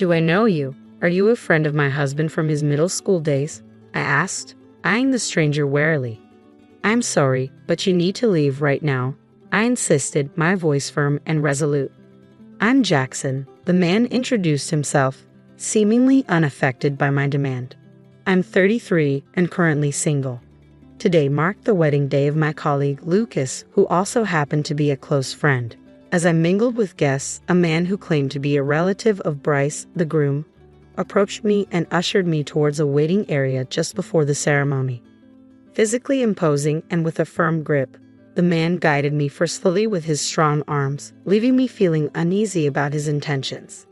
"Do I know you? Are you a friend of my husband from his middle school days?" I asked, eyeing the stranger warily. "I'm sorry, but you need to leave right now," I insisted, my voice firm and resolute. "I'm Jackson," the man introduced himself, seemingly unaffected by my demand. "I'm 33 and currently single. Today marked the wedding day of my colleague Lucas, who also happened to be a close friend." As I mingled with guests, a man who claimed to be a relative of Bryce, the groom, approached me and ushered me towards a waiting area just before the ceremony. Physically imposing and with a firm grip, the man guided me forcefully with his strong arms, leaving me feeling uneasy about his intentions.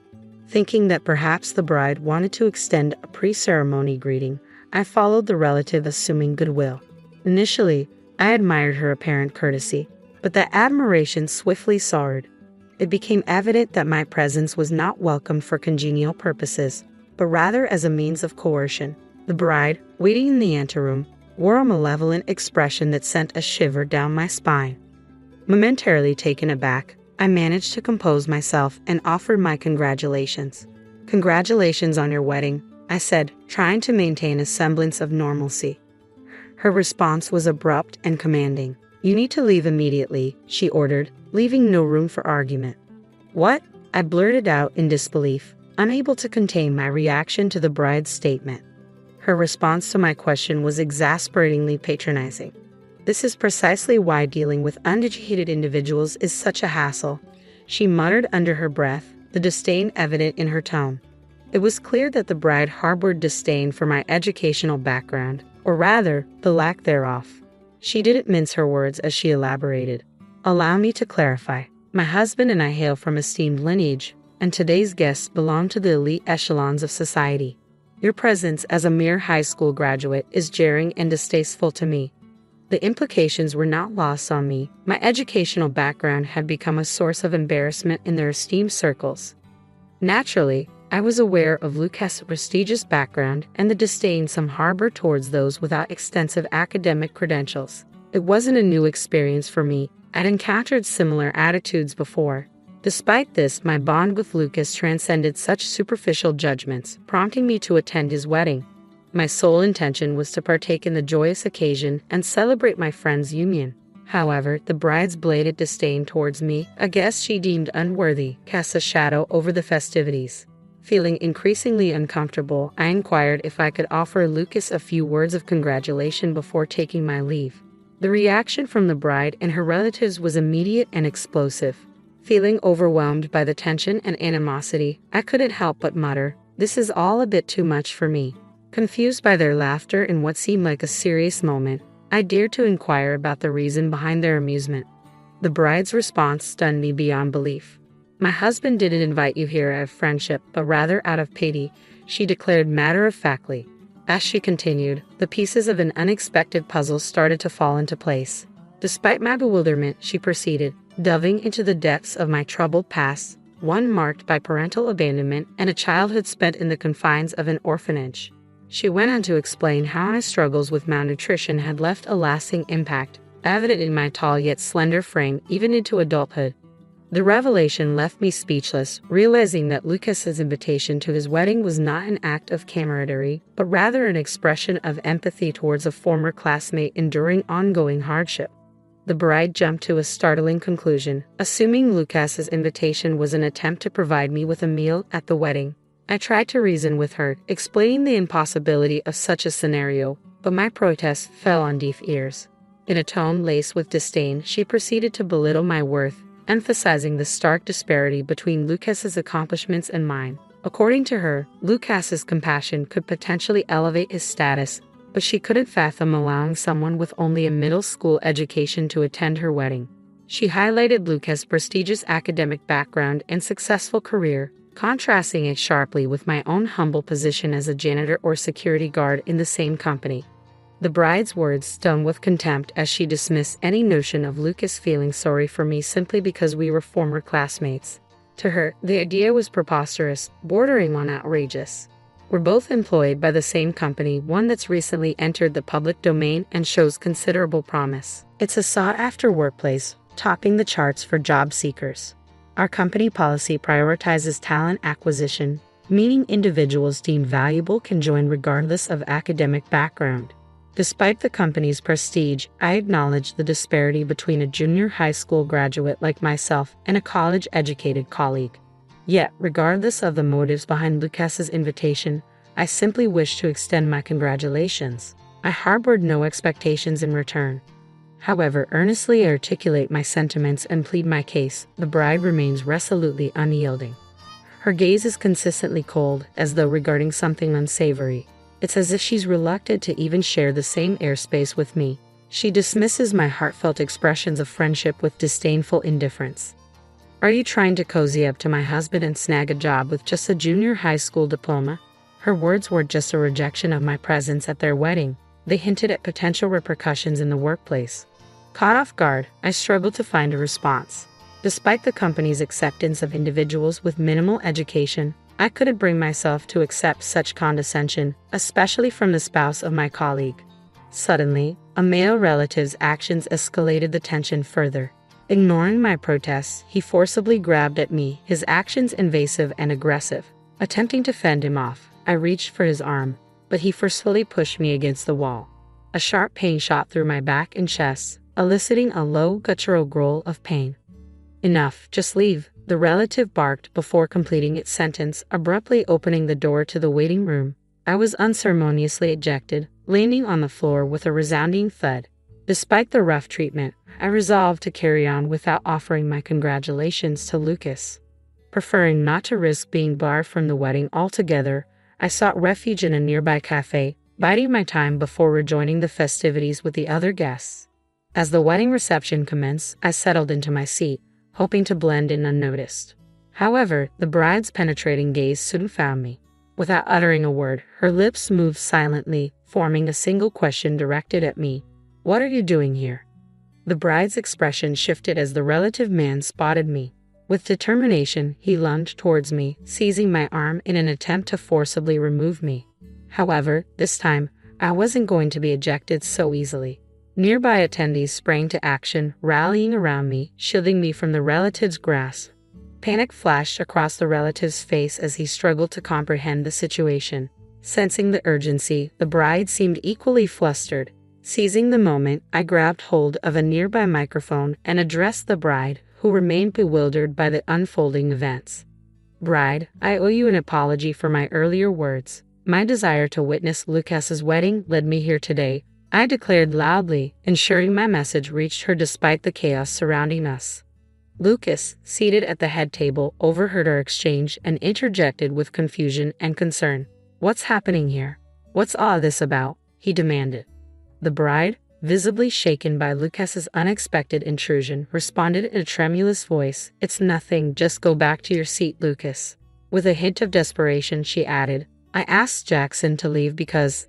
Thinking that perhaps the bride wanted to extend a pre-ceremony greeting, I followed the relative, assuming goodwill. Initially, I admired her apparent courtesy, but that admiration swiftly soured. It became evident that my presence was not welcomed for congenial purposes, but rather as a means of coercion. The bride, waiting in the anteroom, wore a malevolent expression that sent a shiver down my spine. Momentarily taken aback, I managed to compose myself and offered my congratulations. "Congratulations on your wedding," I said, trying to maintain a semblance of normalcy. Her response was abrupt and commanding. "You need to leave immediately," she ordered, leaving no room for argument. "What?" I blurted out in disbelief, unable to contain my reaction to the bride's statement. Her response to my question was exasperatingly patronizing. "This is precisely why dealing with uneducated individuals is such a hassle," she muttered under her breath, the disdain evident in her tone. It was clear that the bride harbored disdain for my educational background, or rather, the lack thereof. She didn't mince her words as she elaborated. "Allow me to clarify. My husband and I hail from esteemed lineage, and today's guests belong to the elite echelons of society. Your presence as a mere high school graduate is jarring and distasteful to me." The implications were not lost on me. My educational background had become a source of embarrassment in their esteemed circles. Naturally, I was aware of Lucas' prestigious background and the disdain some harbor towards those without extensive academic credentials. It wasn't a new experience for me. I'd encountered similar attitudes before. Despite this, my bond with Lucas transcended such superficial judgments, prompting me to attend his wedding. My sole intention was to partake in the joyous occasion and celebrate my friend's union. However, the bride's blatant disdain towards me, a guest she deemed unworthy, cast a shadow over the festivities. Feeling increasingly uncomfortable, I inquired if I could offer Lucas a few words of congratulation before taking my leave. The reaction from the bride and her relatives was immediate and explosive. Feeling overwhelmed by the tension and animosity, I couldn't help but mutter, "This is all a bit too much for me." Confused by their laughter in what seemed like a serious moment, I dared to inquire about the reason behind their amusement. The bride's response stunned me beyond belief. "My husband didn't invite you here out of friendship, but rather out of pity," she declared matter-of-factly. As she continued, the pieces of an unexpected puzzle started to fall into place. Despite my bewilderment, she proceeded, delving into the depths of my troubled past, one marked by parental abandonment and a childhood spent in the confines of an orphanage. She went on to explain how my struggles with malnutrition had left a lasting impact, evident in my tall yet slender frame even into adulthood. The revelation left me speechless, realizing that Lucas's invitation to his wedding was not an act of camaraderie, but rather an expression of empathy towards a former classmate enduring ongoing hardship. The bride jumped to a startling conclusion, assuming Lucas's invitation was an attempt to provide me with a meal at the wedding. I tried to reason with her, explaining the impossibility of such a scenario, but my protest fell on deaf ears. In a tone laced with disdain, she proceeded to belittle my worth, emphasizing the stark disparity between Lucas's accomplishments and mine. According to her, Lucas's compassion could potentially elevate his status, but she couldn't fathom allowing someone with only a middle school education to attend her wedding. She highlighted Lucas's prestigious academic background and successful career, contrasting it sharply with my own humble position as a janitor or security guard in the same company. The bride's words stung with contempt as she dismissed any notion of Lucas feeling sorry for me simply because we were former classmates. To her, the idea was preposterous, bordering on outrageous. We're both employed by the same company, one that's recently entered the public domain and shows considerable promise. It's a sought-after workplace, topping the charts for job seekers. Our company policy prioritizes talent acquisition, meaning individuals deemed valuable can join regardless of academic background. Despite the company's prestige, I acknowledge the disparity between a junior high school graduate like myself and a college-educated colleague. Yet, regardless of the motives behind Lucas's invitation, I simply wish to extend my congratulations. I harbored no expectations in return. However, earnestly articulate my sentiments and plead my case, the bride remains resolutely unyielding. Her gaze is consistently cold, as though regarding something unsavory. It's as if she's reluctant to even share the same airspace with me. She dismisses my heartfelt expressions of friendship with disdainful indifference. Are you trying to cozy up to my husband and snag a job with just a junior high school diploma? Her words were just a rejection of my presence at their wedding. They hinted at potential repercussions in the workplace. Caught off guard, I struggled to find a response. Despite the company's acceptance of individuals with minimal education, I couldn't bring myself to accept such condescension, especially from the spouse of my colleague. Suddenly, a male relative's actions escalated the tension further. Ignoring my protests, he forcibly grabbed at me, his actions invasive and aggressive. Attempting to fend him off, I reached for his arm, but he forcefully pushed me against the wall. A sharp pain shot through my back and chest, eliciting a low, guttural growl of pain. Enough, just leave, the relative barked before completing its sentence, abruptly opening the door to the waiting room. I was unceremoniously ejected, landing on the floor with a resounding thud. Despite the rough treatment, I resolved to carry on without offering my congratulations to Lucas. Preferring not to risk being barred from the wedding altogether, I sought refuge in a nearby cafe, biding my time before rejoining the festivities with the other guests. As the wedding reception commenced, I settled into my seat, hoping to blend in unnoticed. However, the bride's penetrating gaze soon found me. Without uttering a word, her lips moved silently, forming a single question directed at me. "What are you doing here?" The bride's expression shifted as the relative man spotted me. With determination, he lunged towards me, seizing my arm in an attempt to forcibly remove me. However, this time, I wasn't going to be ejected so easily. Nearby attendees sprang to action, rallying around me, shielding me from the relative's grasp. Panic flashed across the relative's face as he struggled to comprehend the situation. Sensing the urgency, the bride seemed equally flustered. Seizing the moment, I grabbed hold of a nearby microphone and addressed the bride, who remained bewildered by the unfolding events. "Bride, I owe you an apology for my earlier words. My desire to witness Lucas's wedding led me here today," I declared loudly, ensuring my message reached her despite the chaos surrounding us. Lucas, seated at the head table, overheard our exchange and interjected with confusion and concern. "What's happening here? What's all this about?" he demanded. The bride, visibly shaken by Lucas's unexpected intrusion, responded in a tremulous voice, "It's nothing, just go back to your seat, Lucas." With a hint of desperation, she added, "I asked Jackson to leave because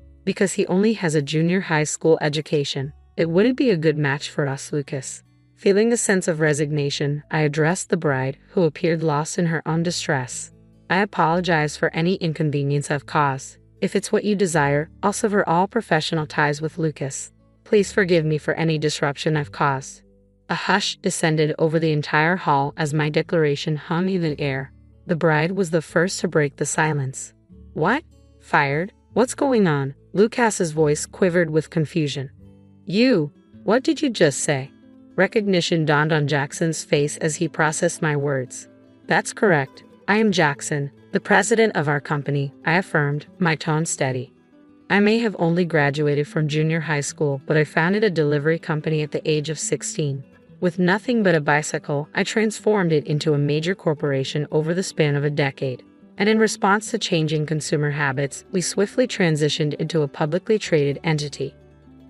he only has a junior high school education. It wouldn't be a good match for us, Lucas." Feeling a sense of resignation, I addressed the bride, who appeared lost in her own distress. "I apologize for any inconvenience I've caused. If it's what you desire, I'll sever all professional ties with Lucas. Please forgive me for any disruption I've caused." A hush descended over the entire hall as my declaration hung in the air. The bride was the first to break the silence. "What? Fired? What's going on?" Lucas's voice quivered with confusion. "You? What did you just say?" Recognition dawned on Jackson's face as he processed my words. "That's correct. I am Jackson, the president of our company," I affirmed, my tone steady. "I may have only graduated from junior high school, but I founded a delivery company at the age of 16. With nothing but a bicycle, I transformed it into a major corporation over the span of a decade. And in response to changing consumer habits, we swiftly transitioned into a publicly traded entity.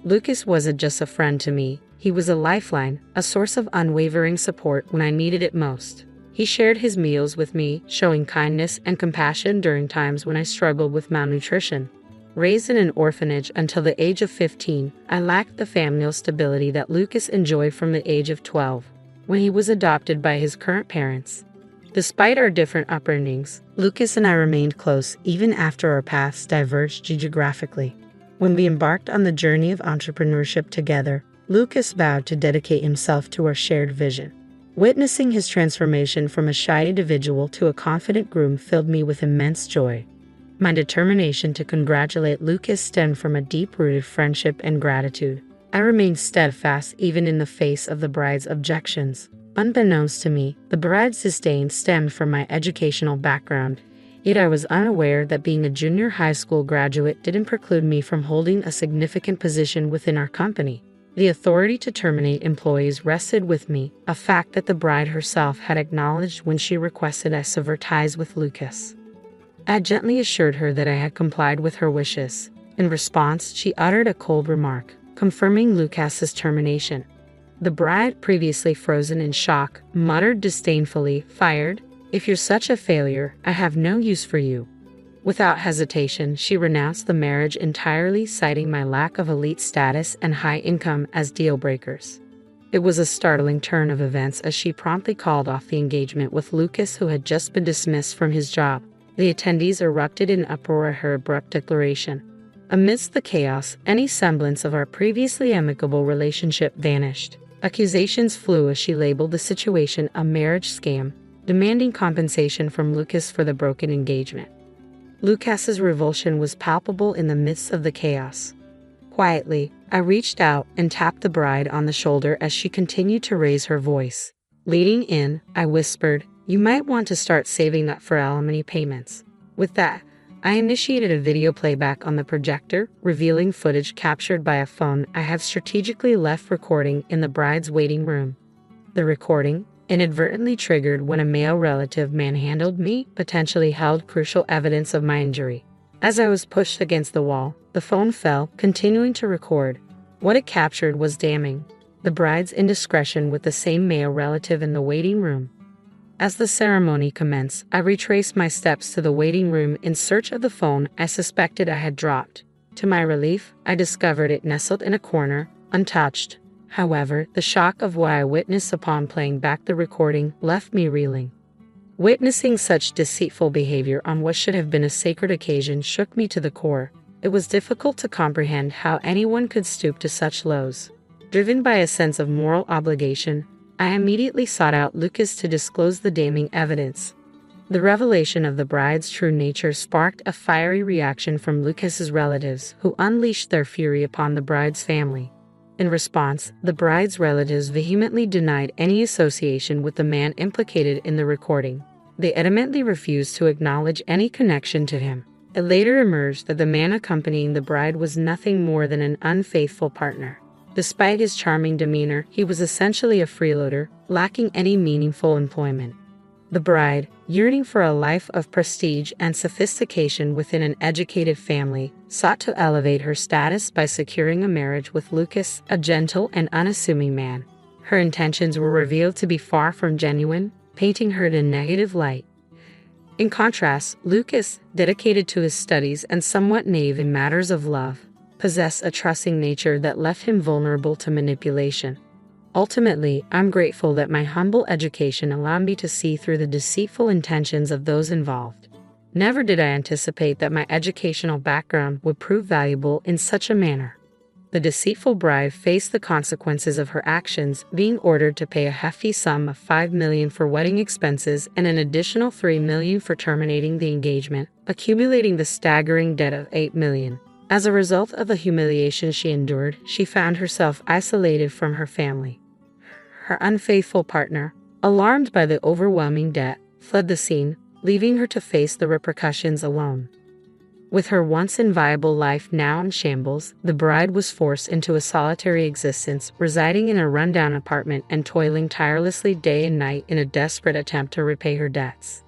Lucas wasn't just a friend to me, he was a lifeline, a source of unwavering support when I needed it most. He shared his meals with me, showing kindness and compassion during times when I struggled with malnutrition. Raised in an orphanage until the age of 15, I lacked the familial stability that Lucas enjoyed from the age of 12, when he was adopted by his current parents. Despite our different upbringings, Lucas and I remained close even after our paths diverged geographically. When we embarked on the journey of entrepreneurship together, Lucas vowed to dedicate himself to our shared vision. Witnessing his transformation from a shy individual to a confident groom filled me with immense joy. My determination to congratulate Lucas stemmed from a deep-rooted friendship and gratitude. I remained steadfast even in the face of the bride's objections. Unbeknownst to me, the bride's disdain stemmed from my educational background, yet I was unaware that being a junior high school graduate didn't preclude me from holding a significant position within our company. The authority to terminate employees rested with me, a fact that the bride herself had acknowledged when she requested I sever ties with Lucas. I gently assured her that I had complied with her wishes. In response, she uttered a cold remark, confirming Lucas's termination. The bride, previously frozen in shock, muttered disdainfully, "Fired? If you're such a failure, I have no use for you." Without hesitation, she renounced the marriage entirely, citing my lack of elite status and high income as deal breakers. It was a startling turn of events as she promptly called off the engagement with Lucas, who had just been dismissed from his job. The attendees erupted in uproar at her abrupt declaration. Amidst the chaos, any semblance of our previously amicable relationship vanished. Accusations flew as she labeled the situation a marriage scam, demanding compensation from Lucas for the broken engagement. Lucas's revulsion was palpable in the midst of the chaos. Quietly, I reached out and tapped the bride on the shoulder as she continued to raise her voice. Leaning in, I whispered, "You might want to start saving up for alimony payments." With that, I initiated a video playback on the projector, revealing footage captured by a phone I had strategically left recording in the bride's waiting room. The recording, inadvertently triggered when a male relative manhandled me, potentially held crucial evidence of my injury. As I was pushed against the wall, the phone fell, continuing to record. What it captured was damning. The bride's indiscretion with the same male relative in the waiting room. As the ceremony commenced, I retraced my steps to the waiting room in search of the phone I suspected I had dropped. To my relief, I discovered it nestled in a corner, untouched. However, the shock of what I witnessed upon playing back the recording left me reeling. Witnessing such deceitful behavior on what should have been a sacred occasion shook me to the core. It was difficult to comprehend how anyone could stoop to such lows. Driven by a sense of moral obligation, I immediately sought out Lucas to disclose the damning evidence. The revelation of the bride's true nature sparked a fiery reaction from Lucas's relatives, who unleashed their fury upon the bride's family. In response, the bride's relatives vehemently denied any association with the man implicated in the recording. They adamantly refused to acknowledge any connection to him. It later emerged that the man accompanying the bride was nothing more than an unfaithful partner. Despite his charming demeanor, he was essentially a freeloader, lacking any meaningful employment. The bride, yearning for a life of prestige and sophistication within an educated family, sought to elevate her status by securing a marriage with Lucas, a gentle and unassuming man. Her intentions were revealed to be far from genuine, painting her in a negative light. In contrast, Lucas, dedicated to his studies and somewhat naive in matters of love, possessed a trusting nature that left him vulnerable to manipulation. Ultimately, I'm grateful that my humble education allowed me to see through the deceitful intentions of those involved. Never did I anticipate that my educational background would prove valuable in such a manner. The deceitful bride faced the consequences of her actions, being ordered to pay a hefty sum of $5 million for wedding expenses and an additional $3 million for terminating the engagement, accumulating the staggering debt of $8 million. As a result of the humiliation she endured, she found herself isolated from her family. Her unfaithful partner, alarmed by the overwhelming debt, fled the scene, leaving her to face the repercussions alone. With her once inviolable life now in shambles, the bride was forced into a solitary existence, residing in a rundown apartment and toiling tirelessly day and night in a desperate attempt to repay her debts.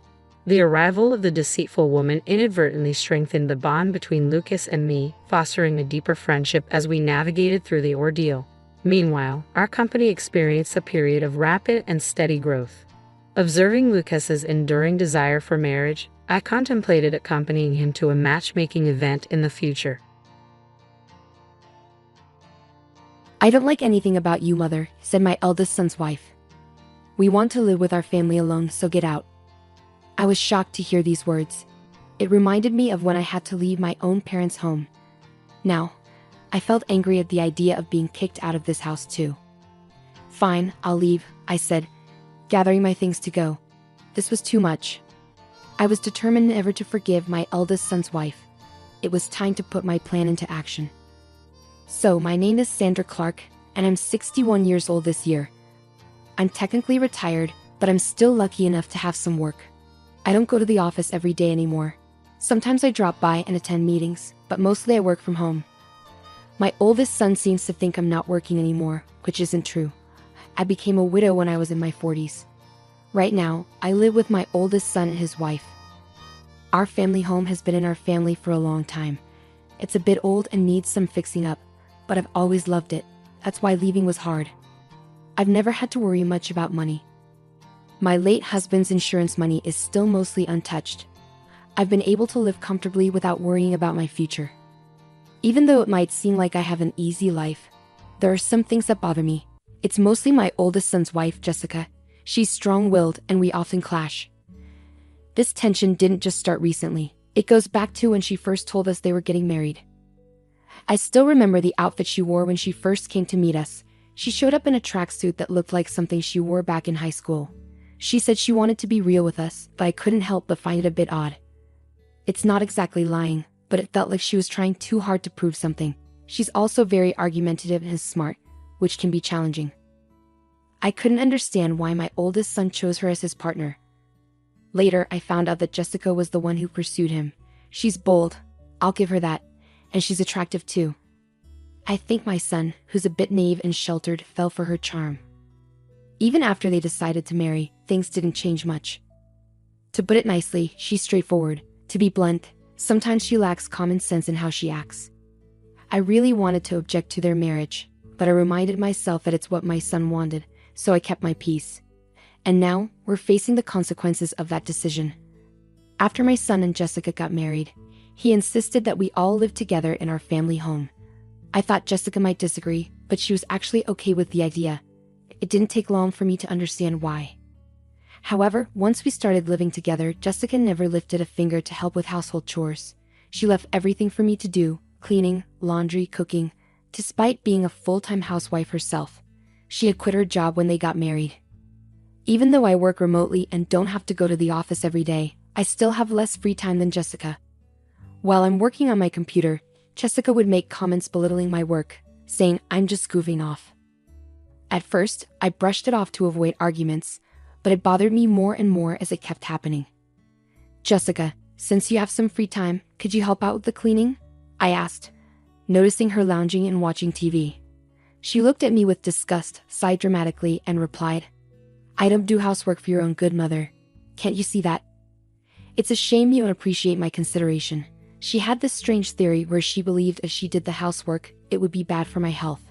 The arrival of the deceitful woman inadvertently strengthened the bond between Lucas and me, fostering a deeper friendship as we navigated through the ordeal. Meanwhile, our company experienced a period of rapid and steady growth. Observing Lucas's enduring desire for marriage, I contemplated accompanying him to a matchmaking event in the future. "I don't like anything about you, mother," said my eldest son's wife. "We want to live with our family alone, so get out." I was shocked to hear these words. It reminded me of when I had to leave my own parents' home. Now, I felt angry at the idea of being kicked out of this house too. "Fine, I'll leave," I said, gathering my things to go. This was too much. I was determined never to forgive my eldest son's wife. It was time to put my plan into action. So, my name is Sandra Clark, and I'm 61 years old this year. I'm technically retired, but I'm still lucky enough to have some work. I don't go to the office every day anymore. Sometimes I drop by and attend meetings, but mostly I work from home. My oldest son seems to think I'm not working anymore, which isn't true. I became a widow when I was in my 40s. Right now, I live with my oldest son and his wife. Our family home has been in our family for a long time. It's a bit old and needs some fixing up, but I've always loved it. That's why leaving was hard. I've never had to worry much about money. My late husband's insurance money is still mostly untouched. I've been able to live comfortably without worrying about my future. Even though it might seem like I have an easy life, there are some things that bother me. It's mostly my oldest son's wife, Jessica. She's strong-willed and we often clash. This tension didn't just start recently. It goes back to when she first told us they were getting married. I still remember the outfit she wore when she first came to meet us. She showed up in a tracksuit that looked like something she wore back in high school. She said she wanted to be real with us, but I couldn't help but find it a bit odd. It's not exactly lying, but it felt like she was trying too hard to prove something. She's also very argumentative and smart, which can be challenging. I couldn't understand why my oldest son chose her as his partner. Later, I found out that Jessica was the one who pursued him. She's bold, I'll give her that, and she's attractive too. I think my son, who's a bit naive and sheltered, fell for her charm. Even after they decided to marry, things didn't change much. To put it nicely, she's straightforward. To be blunt, sometimes she lacks common sense in how she acts. I really wanted to object to their marriage, but I reminded myself that it's what my son wanted, so I kept my peace. And now, we're facing the consequences of that decision. After my son and Jessica got married, he insisted that we all live together in our family home. I thought Jessica might disagree, but she was actually okay with the idea. It didn't take long for me to understand why. However, once we started living together, Jessica never lifted a finger to help with household chores. She left everything for me to do, cleaning, laundry, cooking, despite being a full-time housewife herself. She had quit her job when they got married. Even though I work remotely and don't have to go to the office every day, I still have less free time than Jessica. While I'm working on my computer, Jessica would make comments belittling my work, saying I'm just goofing off. At first, I brushed it off to avoid arguments, but it bothered me more and more as it kept happening. Jessica, since you have some free time, could you help out with the cleaning? I asked, noticing her lounging and watching TV. She looked at me with disgust, sighed dramatically, and replied, I don't do housework for your own good, mother. Can't you see that? It's a shame you don't appreciate my consideration. She had this strange theory where she believed if she did the housework, it would be bad for my health.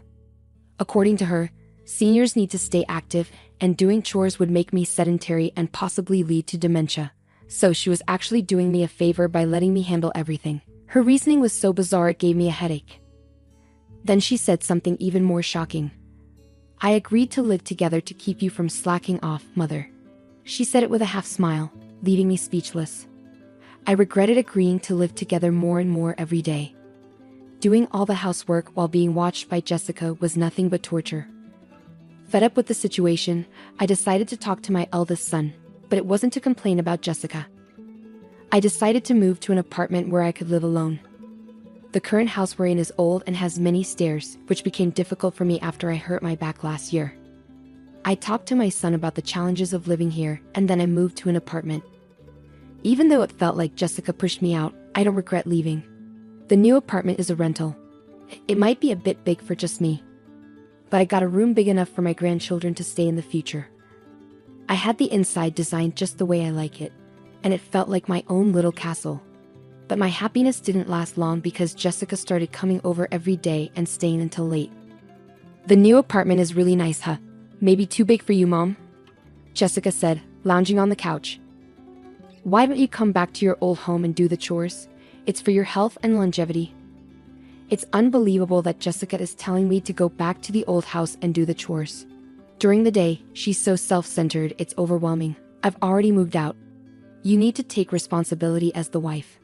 According to her, seniors need to stay active, and doing chores would make me sedentary and possibly lead to dementia. So she was actually doing me a favor by letting me handle everything. Her reasoning was so bizarre it gave me a headache. Then she said something even more shocking. I agreed to live together to keep you from slacking off, mother. She said it with a half smile, leaving me speechless. I regretted agreeing to live together more and more every day. Doing all the housework while being watched by Jessica was nothing but torture. Fed up with the situation, I decided to talk to my eldest son, but it wasn't to complain about Jessica. I decided to move to an apartment where I could live alone. The current house we're in is old and has many stairs, which became difficult for me after I hurt my back last year. I talked to my son about the challenges of living here, and then I moved to an apartment. Even though it felt like Jessica pushed me out, I don't regret leaving. The new apartment is a rental. It might be a bit big for just me, but I got a room big enough for my grandchildren to stay in the future. I had the inside designed just the way I like it, and it felt like my own little castle. But my happiness didn't last long because Jessica started coming over every day and staying until late. The new apartment is really nice, huh? Maybe too big for you, Mom? Jessica said, lounging on the couch. Why don't you come back to your old home and do the chores? It's for your health and longevity. It's unbelievable that Jessica is telling me to go back to the old house and do the chores. During the day, she's so self-centered, it's overwhelming. I've already moved out. You need to take responsibility as the wife.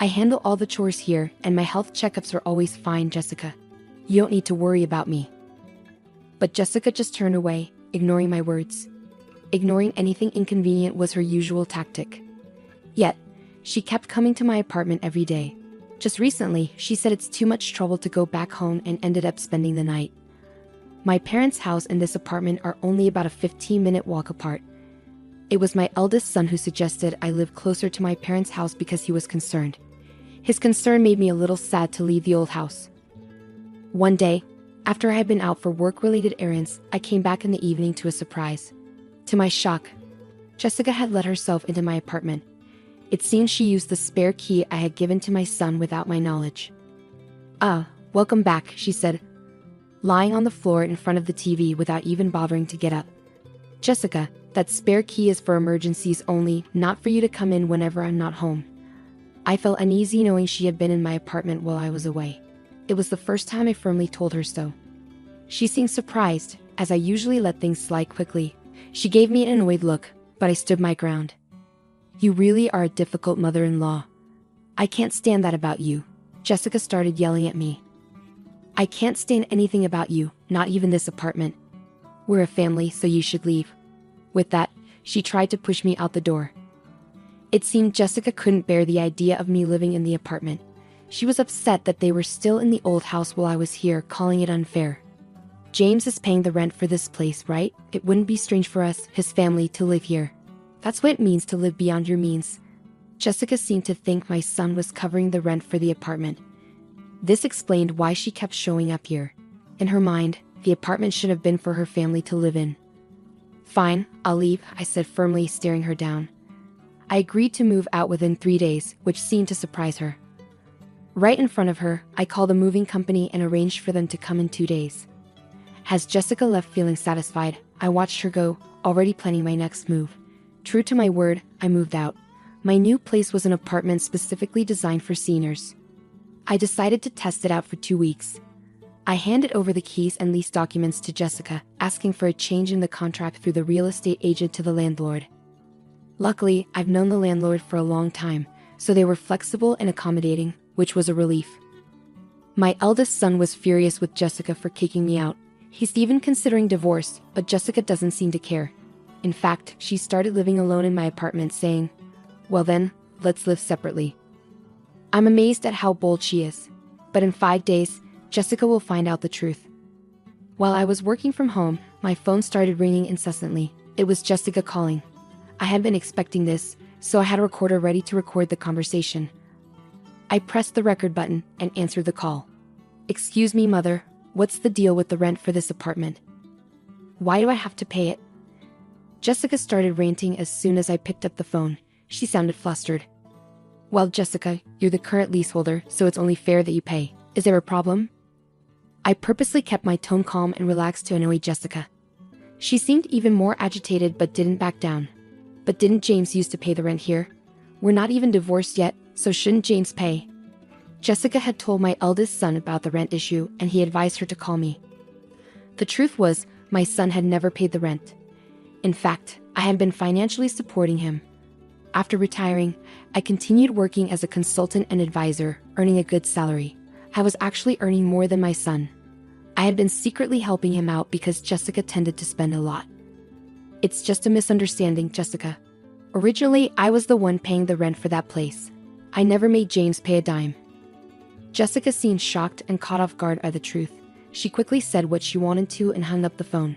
I handle all the chores here, and my health checkups are always fine, Jessica. You don't need to worry about me. But Jessica just turned away, ignoring my words. Ignoring anything inconvenient was her usual tactic. Yet, she kept coming to my apartment every day. Just recently, she said it's too much trouble to go back home and ended up spending the night. My parents' house and this apartment are only about a 15-minute walk apart. It was my eldest son who suggested I live closer to my parents' house because he was concerned. His concern made me a little sad to leave the old house. One day, after I had been out for work-related errands, I came back in the evening to a surprise. To my shock, Jessica had let herself into my apartment. It seemed she used the spare key I had given to my son without my knowledge. Welcome back, she said, lying on the floor in front of the TV without even bothering to get up. Jessica, that spare key is for emergencies only, not for you to come in whenever I'm not home. I felt uneasy knowing she had been in my apartment while I was away. It was the first time I firmly told her so. She seemed surprised, as I usually let things slide quickly. She gave me an annoyed look, but I stood my ground. You really are a difficult mother-in-law. I can't stand that about you. Jessica started yelling at me. I can't stand anything about you, not even this apartment. We're a family, so you should leave. With that, she tried to push me out the door. It seemed Jessica couldn't bear the idea of me living in the apartment. She was upset that they were still in the old house while I was here, calling it unfair. James is paying the rent for this place, right? It wouldn't be strange for us, his family, to live here. That's what it means to live beyond your means. Jessica seemed to think my son was covering the rent for the apartment. This explained why she kept showing up here. In her mind, the apartment should have been for her family to live in. Fine, I'll leave, I said firmly, staring her down. I agreed to move out within 3 days, which seemed to surprise her. Right in front of her, I called a moving company and arranged for them to come in 2 days. As Jessica left feeling satisfied, I watched her go, already planning my next move. True to my word, I moved out. My new place was an apartment specifically designed for seniors. I decided to test it out for 2 weeks. I handed over the keys and lease documents to Jessica, asking for a change in the contract through the real estate agent to the landlord. Luckily, I've known the landlord for a long time, so they were flexible and accommodating, which was a relief. My eldest son was furious with Jessica for kicking me out. He's even considering divorce, but Jessica doesn't seem to care. In fact, she started living alone in my apartment, saying, "Well then, let's live separately." I'm amazed at how bold she is. But in 5 days, Jessica will find out the truth. While I was working from home, my phone started ringing incessantly. It was Jessica calling. I had been expecting this, so I had a recorder ready to record the conversation. I pressed the record button and answered the call. "Excuse me, Mother, what's the deal with the rent for this apartment? Why do I have to pay it?" Jessica started ranting as soon as I picked up the phone. She sounded flustered. "Well, Jessica, you're the current leaseholder, so it's only fair that you pay. Is there a problem?" I purposely kept my tone calm and relaxed to annoy Jessica. She seemed even more agitated but didn't back down. "But didn't James used to pay the rent here? We're not even divorced yet, so shouldn't James pay?" Jessica had told my eldest son about the rent issue and he advised her to call me. The truth was, my son had never paid the rent. In fact, I had been financially supporting him. After retiring, I continued working as a consultant and advisor, earning a good salary. I was actually earning more than my son. I had been secretly helping him out because Jessica tended to spend a lot. "It's just a misunderstanding, Jessica. Originally, I was the one paying the rent for that place. I never made James pay a dime." Jessica seemed shocked and caught off guard by the truth. She quickly said what she wanted to and hung up the phone.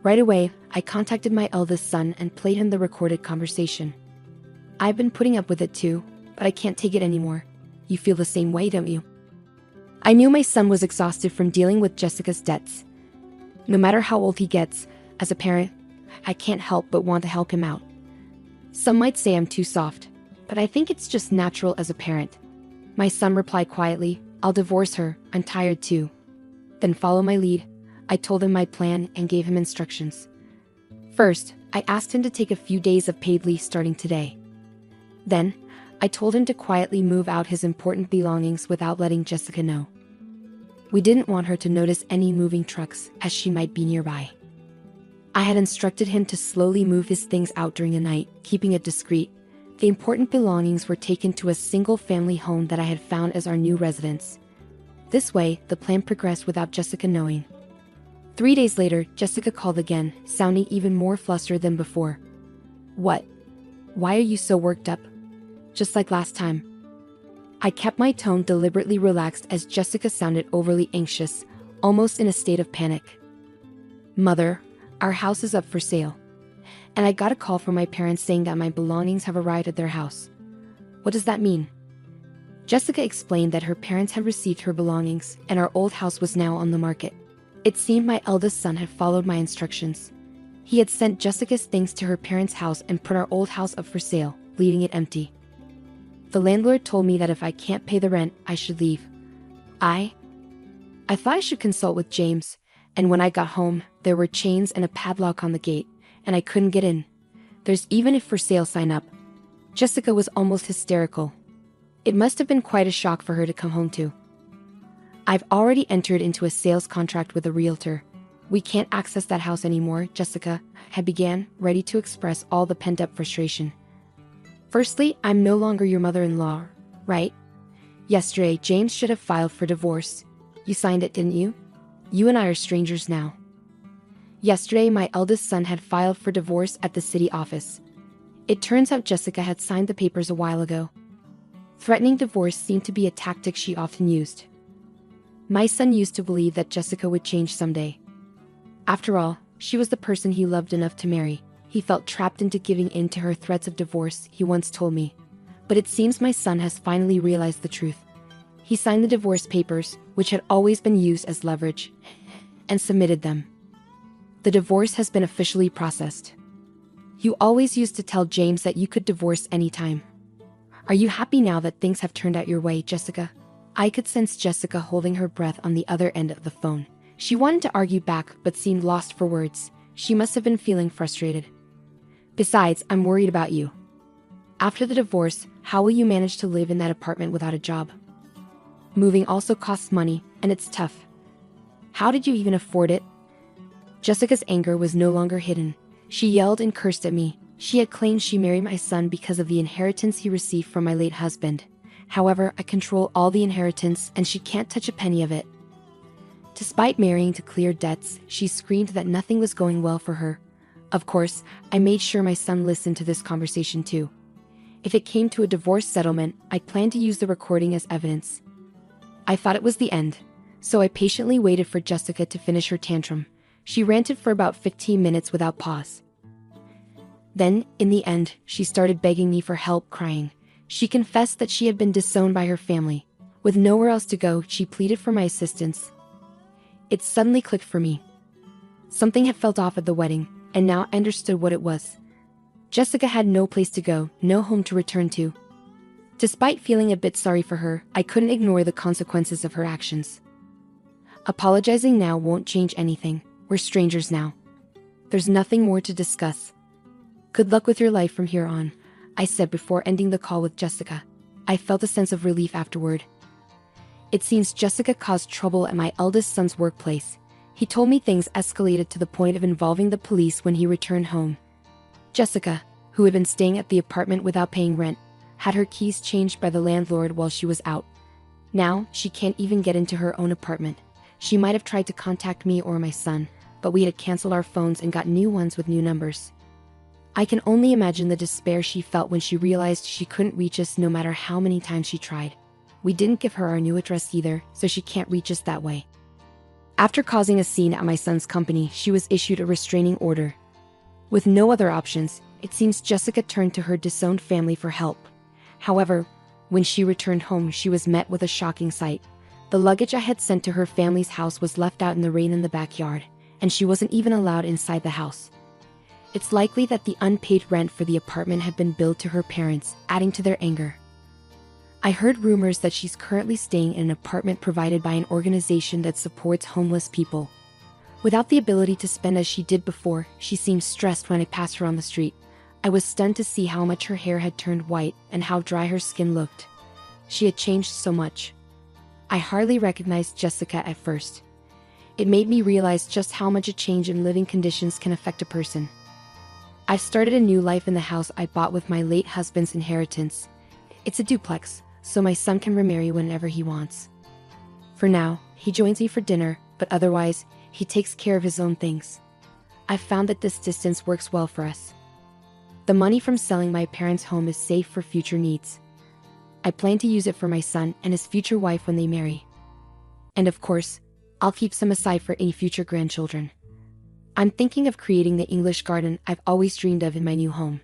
Right away, I contacted my eldest son and played him the recorded conversation. "I've been putting up with it too, but I can't take it anymore. You feel the same way, don't you?" I knew my son was exhausted from dealing with Jessica's debts. No matter how old he gets, as a parent, I can't help but want to help him out. Some might say I'm too soft, but I think it's just natural as a parent. My son replied quietly, "I'll divorce her, I'm tired too." Then follow my lead. I told him my plan and gave him instructions. First, I asked him to take a few days of paid leave starting today. Then, I told him to quietly move out his important belongings without letting Jessica know. We didn't want her to notice any moving trucks, as she might be nearby. I had instructed him to slowly move his things out during the night, keeping it discreet. The important belongings were taken to a single-family home that I had found as our new residence. This way, the plan progressed without Jessica knowing. 3 days later, Jessica called again, sounding even more flustered than before. What? Why are you so worked up? Just like last time. I kept my tone deliberately relaxed as Jessica sounded overly anxious, almost in a state of panic. Mother, our house is up for sale. And I got a call from my parents saying that my belongings have arrived at their house. What does that mean? Jessica explained that her parents had received her belongings and our old house was now on the market. It seemed my eldest son had followed my instructions. He had sent Jessica's things to her parents' house and put our old house up for sale, leaving it empty. The landlord told me that if I can't pay the rent, I should leave. I thought I should consult with James, and when I got home, there were chains and a padlock on the gate, and I couldn't get in. There's even a for sale sign up. Jessica was almost hysterical. It must have been quite a shock for her to come home to. I've already entered into a sales contract with a realtor. We can't access that house anymore, Jessica had began, ready to express all the pent-up frustration. Firstly, I'm no longer your mother-in-law, right? Yesterday, James should have filed for divorce. You signed it, didn't you? You and I are strangers now. Yesterday, my eldest son had filed for divorce at the city office. It turns out Jessica had signed the papers a while ago. Threatening divorce seemed to be a tactic she often used. My son used to believe that Jessica would change someday. After all, she was the person he loved enough to marry. He felt trapped into giving in to her threats of divorce, he once told me. But it seems my son has finally realized the truth. He signed the divorce papers, which had always been used as leverage, and submitted them. The divorce has been officially processed. You always used to tell James that you could divorce anytime. Are you happy now that things have turned out your way, Jessica? I could sense Jessica holding her breath on the other end of the phone. She wanted to argue back but seemed lost for words. She must have been feeling frustrated. Besides, I'm worried about you. After the divorce, how will you manage to live in that apartment without a job? Moving also costs money, and it's tough. How did you even afford it? Jessica's anger was no longer hidden. She yelled and cursed at me. She had claimed she married my son because of the inheritance he received from my late husband. However, I control all the inheritance and she can't touch a penny of it. Despite marrying to clear debts, she screamed that nothing was going well for her. Of course, I made sure my son listened to this conversation too. If it came to a divorce settlement, I planned to use the recording as evidence. I thought it was the end, so I patiently waited for Jessica to finish her tantrum. She ranted for about 15 minutes without pause. Then, in the end, she started begging me for help, crying. She confessed that she had been disowned by her family. With nowhere else to go, she pleaded for my assistance. It suddenly clicked for me. Something had felt off at the wedding, and now I understood what it was. Jessica had no place to go, no home to return to. Despite feeling a bit sorry for her, I couldn't ignore the consequences of her actions. Apologizing now won't change anything. We're strangers now. There's nothing more to discuss. Good luck with your life from here on, I said before ending the call with Jessica. I felt a sense of relief afterward. It seems Jessica caused trouble at my eldest son's workplace. He told me things escalated to the point of involving the police when he returned home. Jessica, who had been staying at the apartment without paying rent, had her keys changed by the landlord while she was out. Now, she can't even get into her own apartment. She might have tried to contact me or my son, but we had canceled our phones and got new ones with new numbers. I can only imagine the despair she felt when she realized she couldn't reach us no matter how many times she tried. We didn't give her our new address either, so she can't reach us that way. After causing a scene at my son's company, she was issued a restraining order. With no other options, it seems Jessica turned to her disowned family for help. However, when she returned home, she was met with a shocking sight. The luggage I had sent to her family's house was left out in the rain in the backyard, and she wasn't even allowed inside the house. It's likely that the unpaid rent for the apartment had been billed to her parents, adding to their anger. I heard rumors that she's currently staying in an apartment provided by an organization that supports homeless people. Without the ability to spend as she did before, she seemed stressed when I passed her on the street. I was stunned to see how much her hair had turned white and how dry her skin looked. She had changed so much. I hardly recognized Jessica at first. It made me realize just how much a change in living conditions can affect a person. I've started a new life in the house I bought with my late husband's inheritance. It's a duplex, so my son can remarry whenever he wants. For now, he joins me for dinner, but otherwise, he takes care of his own things. I've found that this distance works well for us. The money from selling my parents' home is safe for future needs. I plan to use it for my son and his future wife when they marry. And of course, I'll keep some aside for any future grandchildren. I'm thinking of creating the English garden I've always dreamed of in my new home.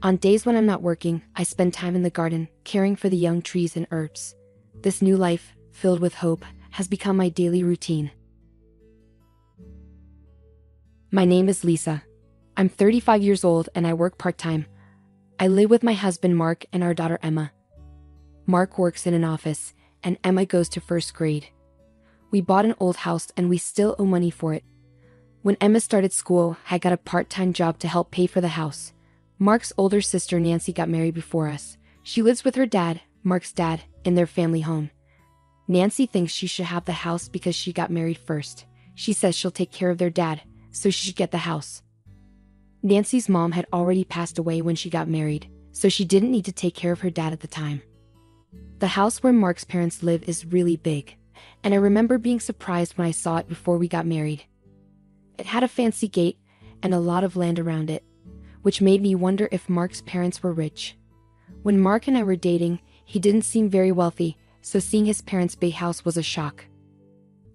On days when I'm not working, I spend time in the garden, caring for the young trees and herbs. This new life, filled with hope, has become my daily routine. My name is Lisa. I'm 35 years old and I work part-time. I live with my husband Mark and our daughter Emma. Mark works in an office, and Emma goes to first grade. We bought an old house and we still owe money for it. When Emma started school, I got a part-time job to help pay for the house. Mark's older sister Nancy got married before us. She lives with her dad, Mark's dad, in their family home. Nancy thinks she should have the house because she got married first. She says she'll take care of their dad, so she should get the house. Nancy's mom had already passed away when she got married, so she didn't need to take care of her dad at the time. The house where Mark's parents live is really big, and I remember being surprised when I saw it before we got married. It had a fancy gate and a lot of land around it, which made me wonder if Mark's parents were rich. When Mark and I were dating, he didn't seem very wealthy, so seeing his parents' big house was a shock.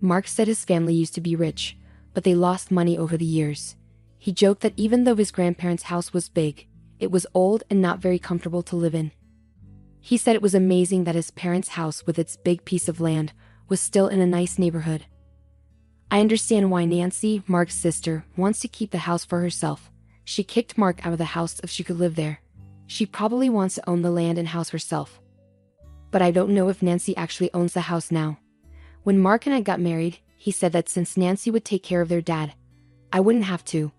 Mark said his family used to be rich, but they lost money over the years. He joked that even though his grandparents' house was big, it was old and not very comfortable to live in. He said it was amazing that his parents' house with its big piece of land was still in a nice neighborhood. I understand why Nancy, Mark's sister, wants to keep the house for herself. She kicked Mark out of the house if she could live there. She probably wants to own the land and house herself. But I don't know if Nancy actually owns the house now. When Mark and I got married, he said that since Nancy would take care of their dad, I wouldn't have to.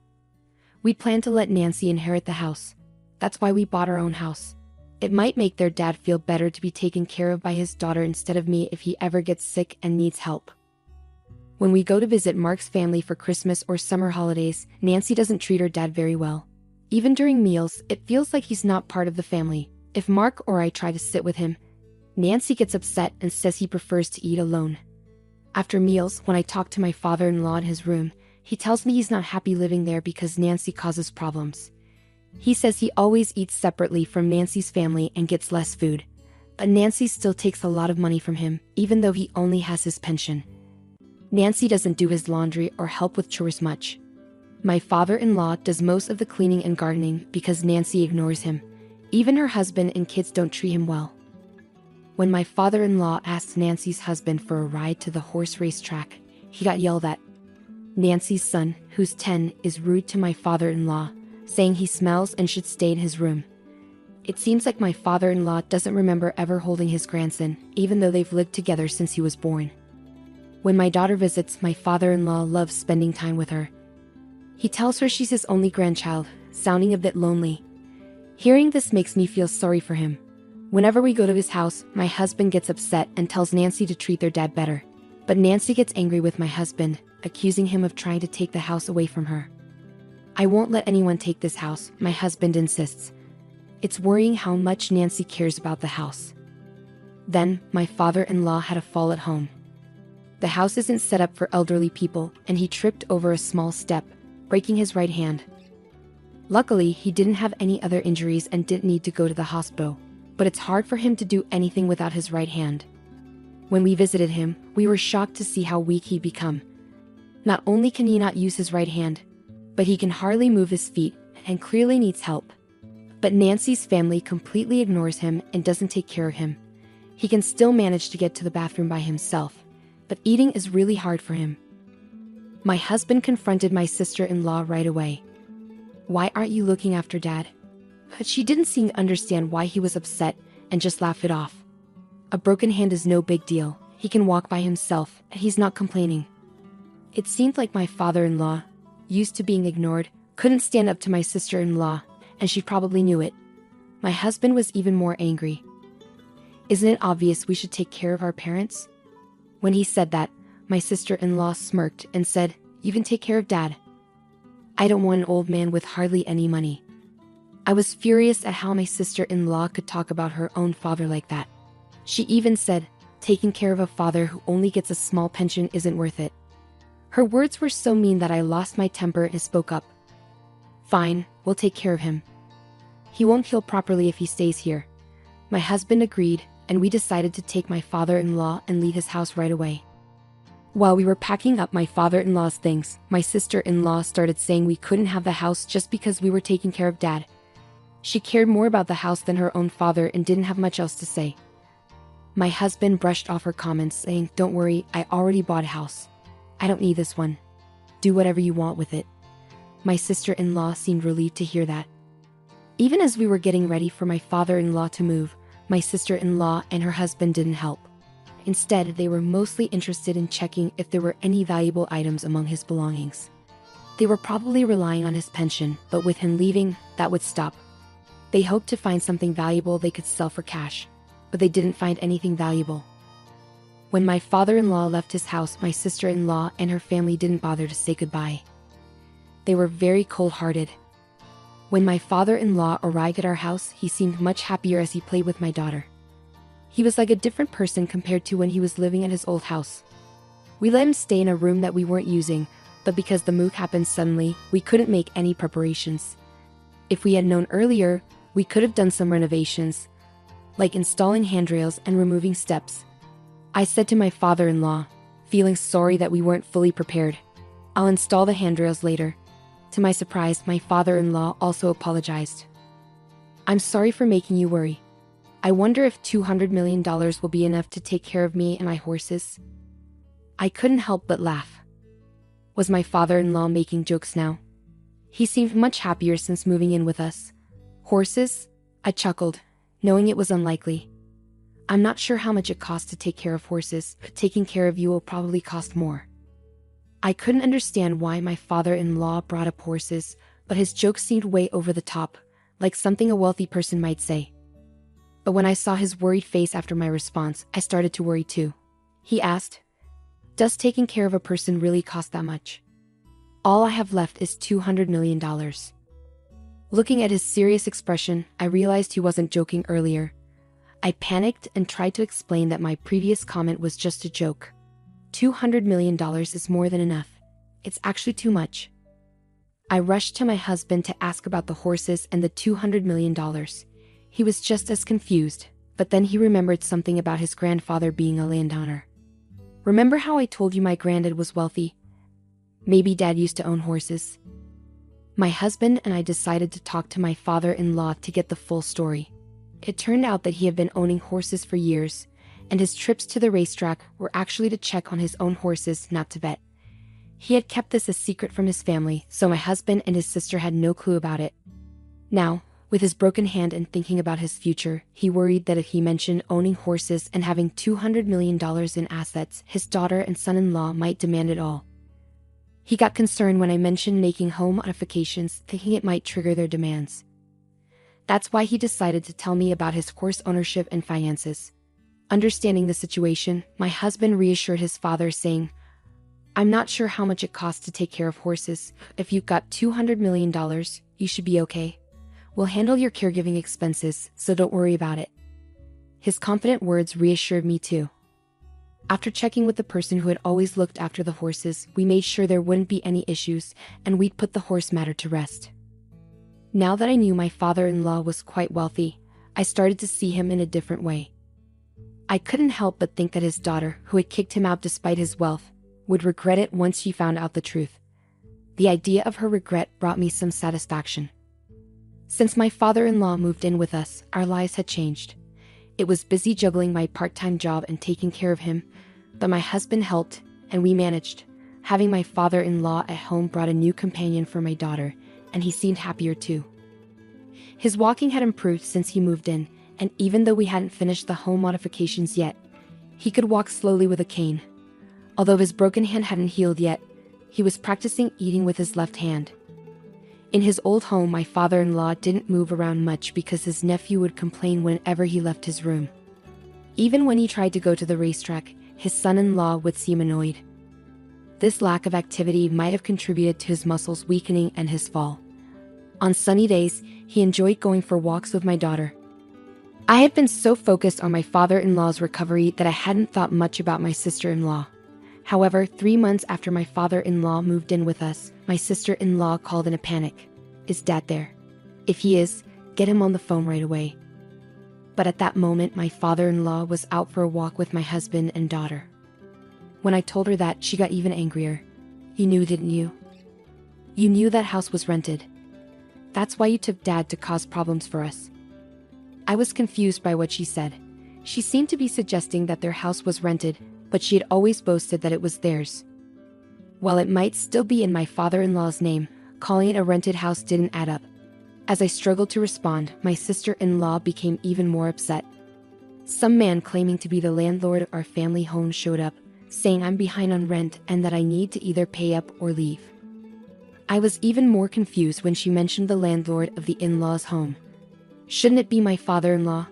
We planned to let Nancy inherit the house. That's why we bought our own house. It might make their dad feel better to be taken care of by his daughter instead of me if he ever gets sick and needs help. When we go to visit Mark's family for Christmas or summer holidays, Nancy doesn't treat her dad very well. Even during meals, it feels like he's not part of the family. If Mark or I try to sit with him, Nancy gets upset and says he prefers to eat alone. After meals, when I talk to my father-in-law in his room, he tells me he's not happy living there because Nancy causes problems. He says he always eats separately from Nancy's family and gets less food. But Nancy still takes a lot of money from him, even though he only has his pension. Nancy doesn't do his laundry or help with chores much. My father-in-law does most of the cleaning and gardening because Nancy ignores him. Even her husband and kids don't treat him well. When my father-in-law asked Nancy's husband for a ride to the horse race track, he got yelled at. Nancy's son, who's 10, is rude to my father-in-law, saying he smells and should stay in his room. It seems like my father-in-law doesn't remember ever holding his grandson, even though they've lived together since he was born. When my daughter visits, my father-in-law loves spending time with her. He tells her she's his only grandchild, sounding a bit lonely. Hearing this makes me feel sorry for him. Whenever we go to his house, my husband gets upset and tells Nancy to treat their dad better. But Nancy gets angry with my husband, accusing him of trying to take the house away from her. I won't let anyone take this house, my husband insists. It's worrying how much Nancy cares about the house. Then, my father-in-law had a fall at home. The house isn't set up for elderly people, and he tripped over a small step, breaking his right hand. Luckily, he didn't have any other injuries and didn't need to go to the hospital, but it's hard for him to do anything without his right hand. When we visited him, we were shocked to see how weak he'd become. Not only can he not use his right hand, but he can hardly move his feet and clearly needs help. But Nancy's family completely ignores him and doesn't take care of him. He can still manage to get to the bathroom by himself, but eating is really hard for him. My husband confronted my sister-in-law right away. "Why aren't you looking after Dad?" But she didn't seem to understand why he was upset and just laughed it off. A broken hand is no big deal. He can walk by himself, and he's not complaining. It seemed like my father-in-law, used to being ignored, couldn't stand up to my sister-in-law, and she probably knew it. My husband was even more angry. "Isn't it obvious we should take care of our parents?" When he said that, my sister-in-law smirked and said, "You can take care of Dad." I don't want an old man with hardly any money. I was furious at how my sister-in-law could talk about her own father like that. She even said, taking care of a father who only gets a small pension isn't worth it. Her words were so mean that I lost my temper and spoke up. "Fine, we'll take care of him. He won't heal properly if he stays here." My husband agreed, and we decided to take my father-in-law and leave his house right away. While we were packing up my father-in-law's things, my sister-in-law started saying we couldn't have the house just because we were taking care of Dad. She cared more about the house than her own father and didn't have much else to say. My husband brushed off her comments, saying, "Don't worry, I already bought a house. I don't need this one. Do whatever you want with it." My sister-in-law seemed relieved to hear that. Even as we were getting ready for my father-in-law to move, my sister-in-law and her husband didn't help. Instead, they were mostly interested in checking if there were any valuable items among his belongings. They were probably relying on his pension, but with him leaving, that would stop. They hoped to find something valuable they could sell for cash, but they didn't find anything valuable. When my father-in-law left his house, my sister-in-law and her family didn't bother to say goodbye. They were very cold-hearted. When my father-in-law arrived at our house, he seemed much happier as he played with my daughter. He was like a different person compared to when he was living at his old house. We let him stay in a room that we weren't using, but because the move happened suddenly, we couldn't make any preparations. If we had known earlier, we could have done some renovations, like installing handrails and removing steps. I said to my father-in-law, feeling sorry that we weren't fully prepared, "I'll install the handrails later." To my surprise, my father-in-law also apologized. "I'm sorry for making you worry. I wonder if $200 million will be enough to take care of me and my horses." I couldn't help but laugh. Was my father-in-law making jokes now? He seemed much happier since moving in with us. "Horses?" I chuckled, knowing it was unlikely. "I'm not sure how much it costs to take care of horses, but taking care of you will probably cost more." I couldn't understand why my father-in-law brought up horses, but his joke seemed way over the top, like something a wealthy person might say. But when I saw his worried face after my response, I started to worry too. He asked, "Does taking care of a person really cost that much?" "All I have left is $200 million. Looking at his serious expression, I realized he wasn't joking earlier. I panicked and tried to explain that my previous comment was just a joke. $200 million is more than enough. It's actually too much. I rushed to my husband to ask about the horses and the $200 million. He was just as confused, but then he remembered something about his grandfather being a landowner. "Remember how I told you my granddad was wealthy? Maybe Dad used to own horses." My husband and I decided to talk to my father-in-law to get the full story. It turned out that he had been owning horses for years, and his trips to the racetrack were actually to check on his own horses, not to bet. He had kept this a secret from his family, so my husband and his sister had no clue about it. Now, with his broken hand and thinking about his future, he worried that if he mentioned owning horses and having $200 million in assets, his daughter and son-in-law might demand it all. He got concerned when I mentioned making home modifications, thinking it might trigger their demands. That's why he decided to tell me about his horse ownership and finances. Understanding the situation, my husband reassured his father, saying, "I'm not sure how much it costs to take care of horses. If you've got $200 million, you should be okay. We'll handle your caregiving expenses, so don't worry about it." His confident words reassured me too. After checking with the person who had always looked after the horses, we made sure there wouldn't be any issues, and we'd put the horse matter to rest. Now that I knew my father-in-law was quite wealthy, I started to see him in a different way. I couldn't help but think that his daughter, who had kicked him out despite his wealth, would regret it once she found out the truth. The idea of her regret brought me some satisfaction. Since my father-in-law moved in with us, our lives had changed. It was busy juggling my part-time job and taking care of him, but my husband helped, and we managed. Having my father-in-law at home brought a new companion for my daughter, and he seemed happier too. His walking had improved since he moved in, and even though we hadn't finished the home modifications yet, he could walk slowly with a cane. Although his broken hand hadn't healed yet, he was practicing eating with his left hand. In his old home, my father-in-law didn't move around much because his nephew would complain whenever he left his room. Even when he tried to go to the racetrack, his son-in-law would seem annoyed. This lack of activity might have contributed to his muscles weakening and his fall. On sunny days, he enjoyed going for walks with my daughter. I had been so focused on my father-in-law's recovery that I hadn't thought much about my sister-in-law. However, 3 months after my father-in-law moved in with us, my sister-in-law called in a panic. "Is Dad there? If he is, get him on the phone right away." But at that moment, my father-in-law was out for a walk with my husband and daughter. When I told her that, she got even angrier. "You knew, didn't you? You knew that house was rented. That's why you took Dad to cause problems for us." I was confused by what she said. She seemed to be suggesting that their house was rented, but she had always boasted that it was theirs. While it might still be in my father-in-law's name, calling it a rented house didn't add up. As I struggled to respond, my sister-in-law became even more upset. Some man claiming to be the landlord of our family home showed up, saying I'm behind on rent and that I need to either pay up or leave. I was even more confused when she mentioned the landlord of the in-laws' home. Shouldn't it be my father-in-law?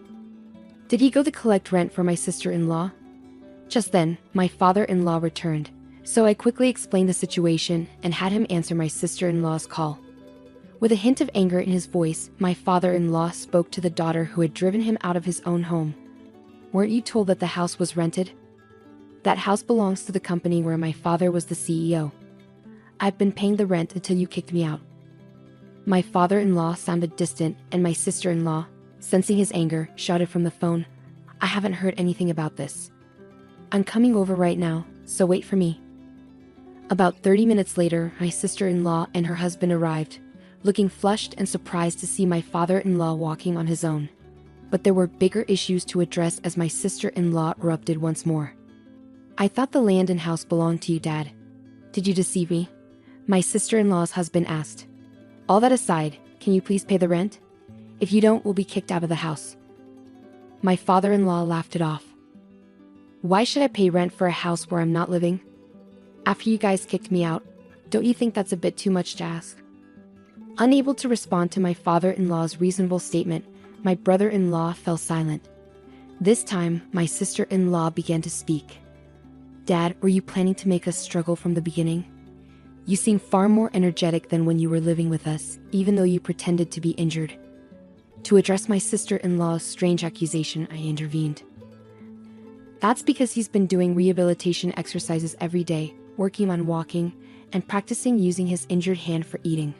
Did he go to collect rent for my sister-in-law? Just then, my father-in-law returned, so I quickly explained the situation and had him answer my sister-in-law's call. With a hint of anger in his voice, my father-in-law spoke to the daughter who had driven him out of his own home. "Weren't you told that the house was rented? That house belongs to the company where my father was the CEO. I've been paying the rent until you kicked me out." My father-in-law sounded distant, and my sister-in-law, sensing his anger, shouted from the phone, "I haven't heard anything about this. I'm coming over right now, so wait for me." About 30 minutes later, my sister-in-law and her husband arrived, looking flushed and surprised to see my father-in-law walking on his own. But there were bigger issues to address as my sister-in-law erupted once more. "I thought the land and house belonged to you, Dad. Did you deceive me?" my sister-in-law's husband asked. "All that aside, can you please pay the rent? If you don't, we'll be kicked out of the house." My father-in-law laughed it off. "Why should I pay rent for a house where I'm not living? After you guys kicked me out, don't you think that's a bit too much to ask?" Unable to respond to my father-in-law's reasonable statement, my brother-in-law fell silent. This time, my sister-in-law began to speak. "Dad, were you planning to make us struggle from the beginning? You seem far more energetic than when you were living with us, even though you pretended to be injured." To address my sister-in-law's strange accusation, I intervened. "That's because he's been doing rehabilitation exercises every day, working on walking, and practicing using his injured hand for eating."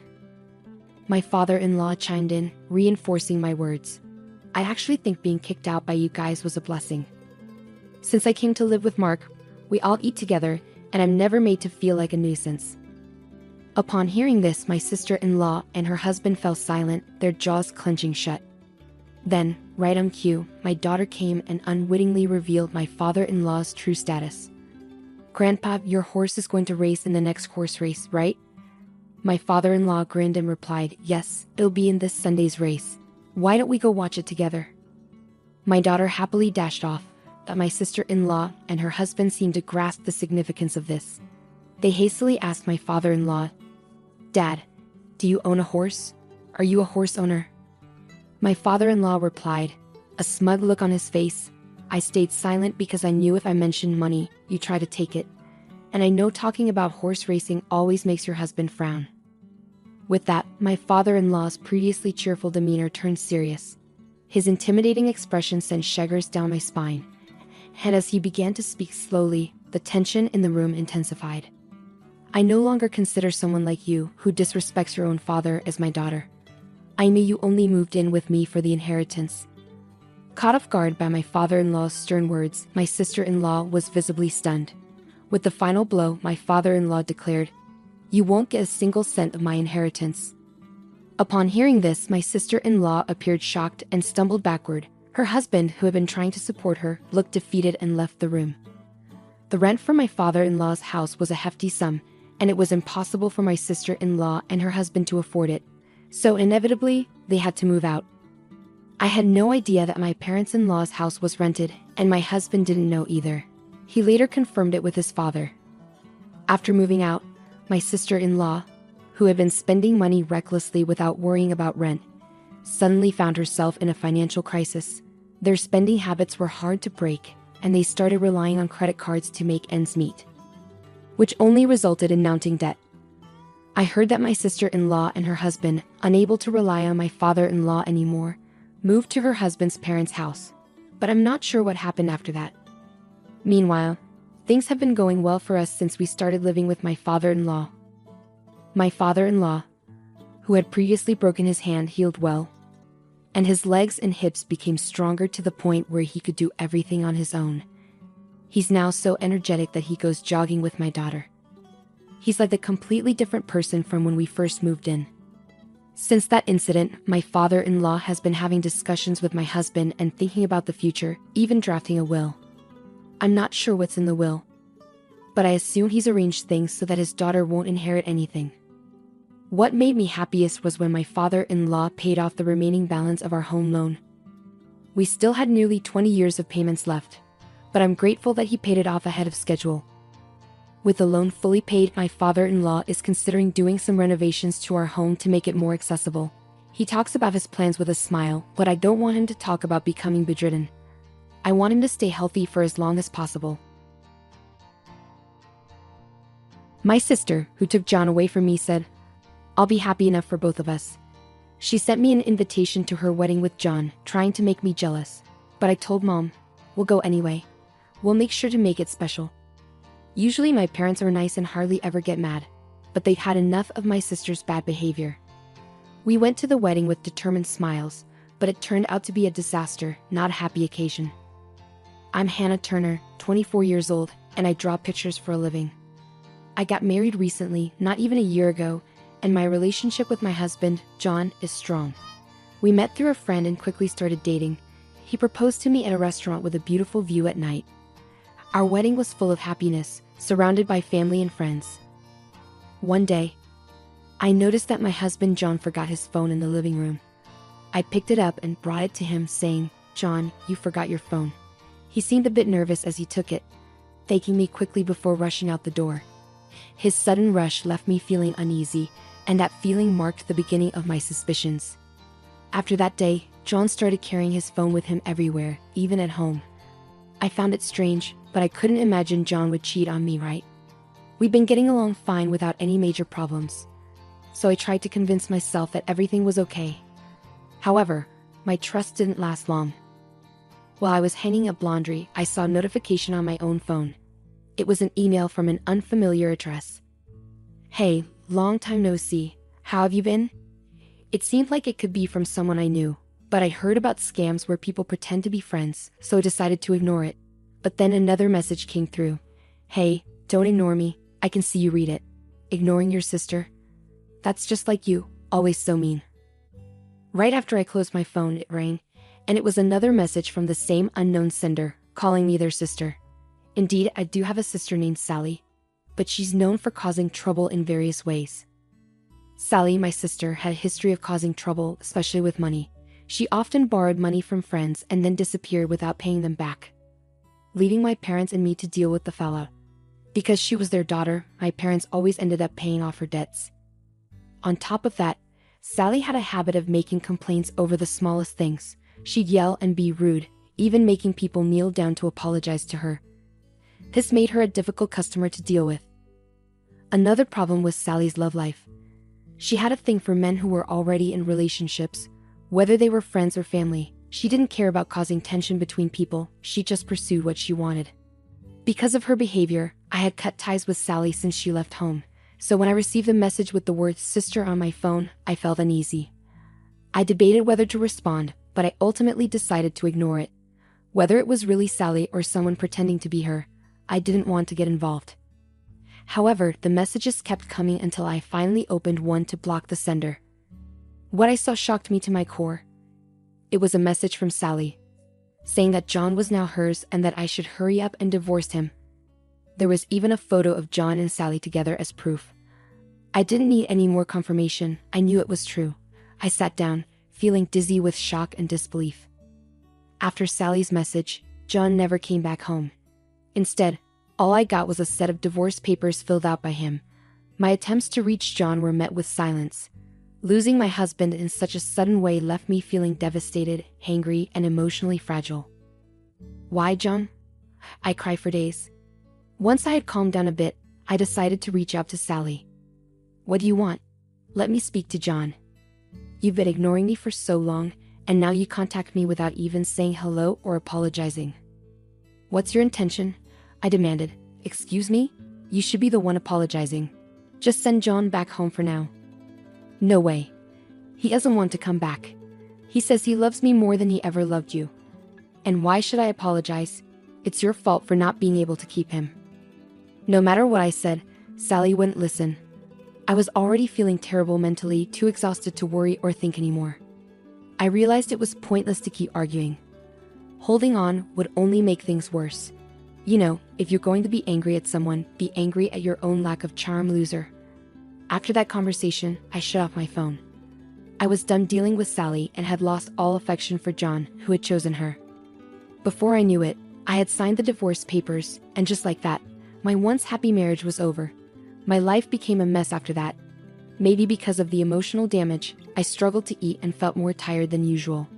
My father-in-law chimed in, reinforcing my words. "I actually think being kicked out by you guys was a blessing. Since I came to live with Mark, we all eat together, and I'm never made to feel like a nuisance." Upon hearing this, my sister-in-law and her husband fell silent, their jaws clenching shut. Then, right on cue, my daughter came and unwittingly revealed my father-in-law's true status. "Grandpa, your horse is going to race in the next horse race, right?" My father-in-law grinned and replied, "Yes, it'll be in this Sunday's race. Why don't we go watch it together?" My daughter happily dashed off, but my sister-in-law and her husband seemed to grasp the significance of this. They hastily asked my father-in-law, "Dad, do you own a horse? Are you a horse owner?" My father-in-law replied, a smug look on his face, "I stayed silent because I knew if I mentioned money, you'd try to take it. And I know talking about horse racing always makes your husband frown." With that, my father-in-law's previously cheerful demeanor turned serious. His intimidating expression sent shivers down my spine. And as he began to speak slowly, the tension in the room intensified. "I no longer consider someone like you, who disrespects your own father, as my daughter. I knew you only moved in with me for the inheritance." Caught off guard by my father-in-law's stern words, my sister-in-law was visibly stunned. With the final blow, my father-in-law declared, "You won't get a single cent of my inheritance." Upon hearing this, my sister-in-law appeared shocked and stumbled backward. Her husband, who had been trying to support her, looked defeated and left the room. The rent for my father-in-law's house was a hefty sum, and it was impossible for my sister-in-law and her husband to afford it. So inevitably, they had to move out. I had no idea that my parents-in-law's house was rented, and my husband didn't know either. He later confirmed it with his father. After moving out, my sister-in-law, who had been spending money recklessly without worrying about rent, suddenly found herself in a financial crisis. Their spending habits were hard to break, and they started relying on credit cards to make ends meet, which only resulted in mounting debt. I heard that my sister-in-law and her husband, unable to rely on my father-in-law anymore, moved to her husband's parents' house, but I'm not sure what happened after that. Meanwhile, Things have been going well for us since we started living with my father-in-law. My father-in-law, who had previously broken his hand, healed well, and his legs and hips became stronger to the point where he could do everything on his own. He's now so energetic that he goes jogging with my daughter. He's like a completely different person from when we first moved in. Since that incident, my father-in-law has been having discussions with my husband and thinking about the future, even drafting a will. I'm not sure what's in the will, but I assume he's arranged things so that his daughter won't inherit anything. What made me happiest was when my father-in-law paid off the remaining balance of our home loan. We still had nearly 20 years of payments left, but I'm grateful that he paid it off ahead of schedule. With the loan fully paid, my father-in-law is considering doing some renovations to our home to make it more accessible. He talks about his plans with a smile, but I don't want him to talk about becoming bedridden. I want him to stay healthy for as long as possible. My sister, who took John away from me, said, "I'll be happy enough for both of us." She sent me an invitation to her wedding with John, trying to make me jealous. But I told Mom, "We'll go anyway. We'll make sure to make it special." Usually my parents are nice and hardly ever get mad, but they'd had enough of my sister's bad behavior. We went to the wedding with determined smiles, but it turned out to be a disaster, not a happy occasion. I'm Hannah Turner, 24 years old, and I draw pictures for a living. I got married recently, not even a year ago, and my relationship with my husband, John, is strong. We met through a friend and quickly started dating. He proposed to me at a restaurant with a beautiful view at night. Our wedding was full of happiness, surrounded by family and friends. One day, I noticed that my husband John forgot his phone in the living room. I picked it up and brought it to him, saying, "John, you forgot your phone." He seemed a bit nervous as he took it, thanking me quickly before rushing out the door. His sudden rush left me feeling uneasy, and that feeling marked the beginning of my suspicions. After that day, John started carrying his phone with him everywhere, even at home. I found it strange, but I couldn't imagine John would cheat on me, right? We'd been getting along fine without any major problems, so I tried to convince myself that everything was okay. However, my trust didn't last long. While I was hanging up laundry, I saw a notification on my own phone. It was an email from an unfamiliar address. "Hey, long time no see. How have you been?" It seemed like it could be from someone I knew, but I heard about scams where people pretend to be friends, so I decided to ignore it. But then another message came through. "Hey, don't ignore me. I can see you read it. Ignoring your sister? That's just like you, always so mean." Right after I closed my phone, it rang, and it was another message from the same unknown sender, calling me their sister. Indeed, I do have a sister named Sally, but she's known for causing trouble in various ways. Sally, my sister, had a history of causing trouble, especially with money. She often borrowed money from friends and then disappeared without paying them back, leaving my parents and me to deal with the fallout. Because she was their daughter, my parents always ended up paying off her debts. On top of that, Sally had a habit of making complaints over the smallest things. She'd yell and be rude, even making people kneel down to apologize to her. This made her a difficult customer to deal with. Another problem was Sally's love life. She had a thing for men who were already in relationships, whether they were friends or family. She didn't care about causing tension between people, she just pursued what she wanted. Because of her behavior, I had cut ties with Sally since she left home, so when I received a message with the word "sister" on my phone, I felt uneasy. I debated whether to respond, but I ultimately decided to ignore it. Whether it was really Sally or someone pretending to be her, I didn't want to get involved. However, the messages kept coming until I finally opened one to block the sender. What I saw shocked me to my core. It was a message from Sally, saying that John was now hers and that I should hurry up and divorce him. There was even a photo of John and Sally together as proof. I didn't need any more confirmation, I knew it was true. I sat down, feeling dizzy with shock and disbelief. After Sally's message, John never came back home. Instead, all I got was a set of divorce papers filled out by him. My attempts to reach John were met with silence. Losing my husband in such a sudden way left me feeling devastated, angry, and emotionally fragile. Why, John? I cried for days. Once I had calmed down a bit, I decided to reach out to Sally. "What do you want? Let me speak to John. You've been ignoring me for so long, and now you contact me without even saying hello or apologizing. What's your intention?" I demanded, Excuse me? You should be the one apologizing. Just send John back home for now. No way. He doesn't want to come back. He says he loves me more than he ever loved you. And why should I apologize? It's your fault for not being able to keep him. No matter what I said, Sally wouldn't listen. I was already feeling terrible mentally, too exhausted to worry or think anymore. I realized it was pointless to keep arguing. Holding on would only make things worse. You know, if you're going to be angry at someone, be angry at your own lack of charm, loser. After that conversation, I shut off my phone. I was done dealing with Sally and had lost all affection for John, who had chosen her. Before I knew it, I had signed the divorce papers, and just like that, my once happy marriage was over. My life became a mess after that. Maybe because of the emotional damage, I struggled to eat and felt more tired than usual.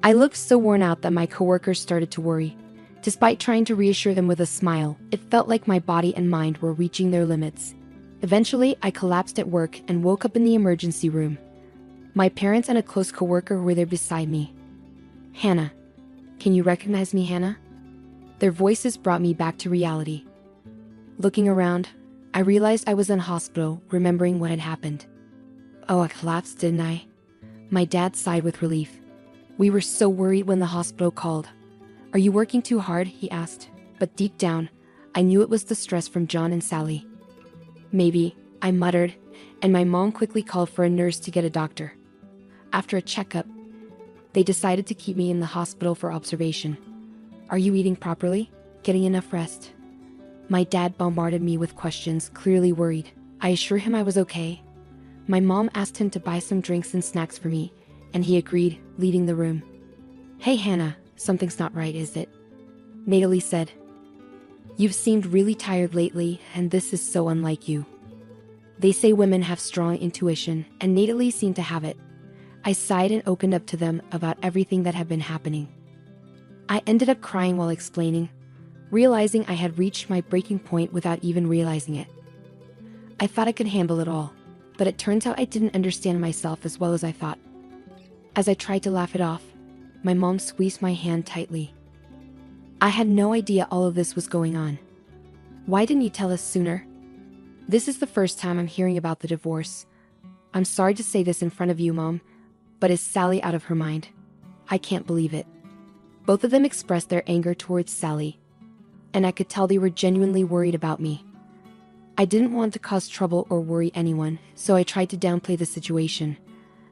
I looked so worn out that my coworkers started to worry. Despite trying to reassure them with a smile, it felt like my body and mind were reaching their limits. Eventually, I collapsed at work and woke up in the emergency room. My parents and a close coworker were there beside me. Hannah. Can you recognize me, Hannah? Their voices brought me back to reality. Looking around, I realized I was in hospital, remembering what had happened. Oh, I collapsed, didn't I? My dad sighed with relief. We were so worried when the hospital called. Are you working too hard? He asked. But deep down, I knew it was the stress from John and Sally. Maybe, I muttered, and my mom quickly called for a nurse to get a doctor. After a checkup, they decided to keep me in the hospital for observation. Are you eating properly? Getting enough rest? My dad bombarded me with questions, clearly worried. I assured him I was okay. My mom asked him to buy some drinks and snacks for me, and he agreed, leaving the room. Hey Hannah, something's not right, is it? Natalie said. You've seemed really tired lately, and this is so unlike you. They say women have strong intuition, and Natalie seemed to have it. I sighed and opened up to them about everything that had been happening. I ended up crying while explaining, realizing I had reached my breaking point without even realizing it. I thought I could handle it all, but it turns out I didn't understand myself as well as I thought. As I tried to laugh it off, my mom squeezed my hand tightly. I had no idea all of this was going on. Why didn't you tell us sooner? This is the first time I'm hearing about the divorce. I'm sorry to say this in front of you, Mom, but is Sally out of her mind? I can't believe it. Both of them expressed their anger towards Sally, and I could tell they were genuinely worried about me. I didn't want to cause trouble or worry anyone, so I tried to downplay the situation.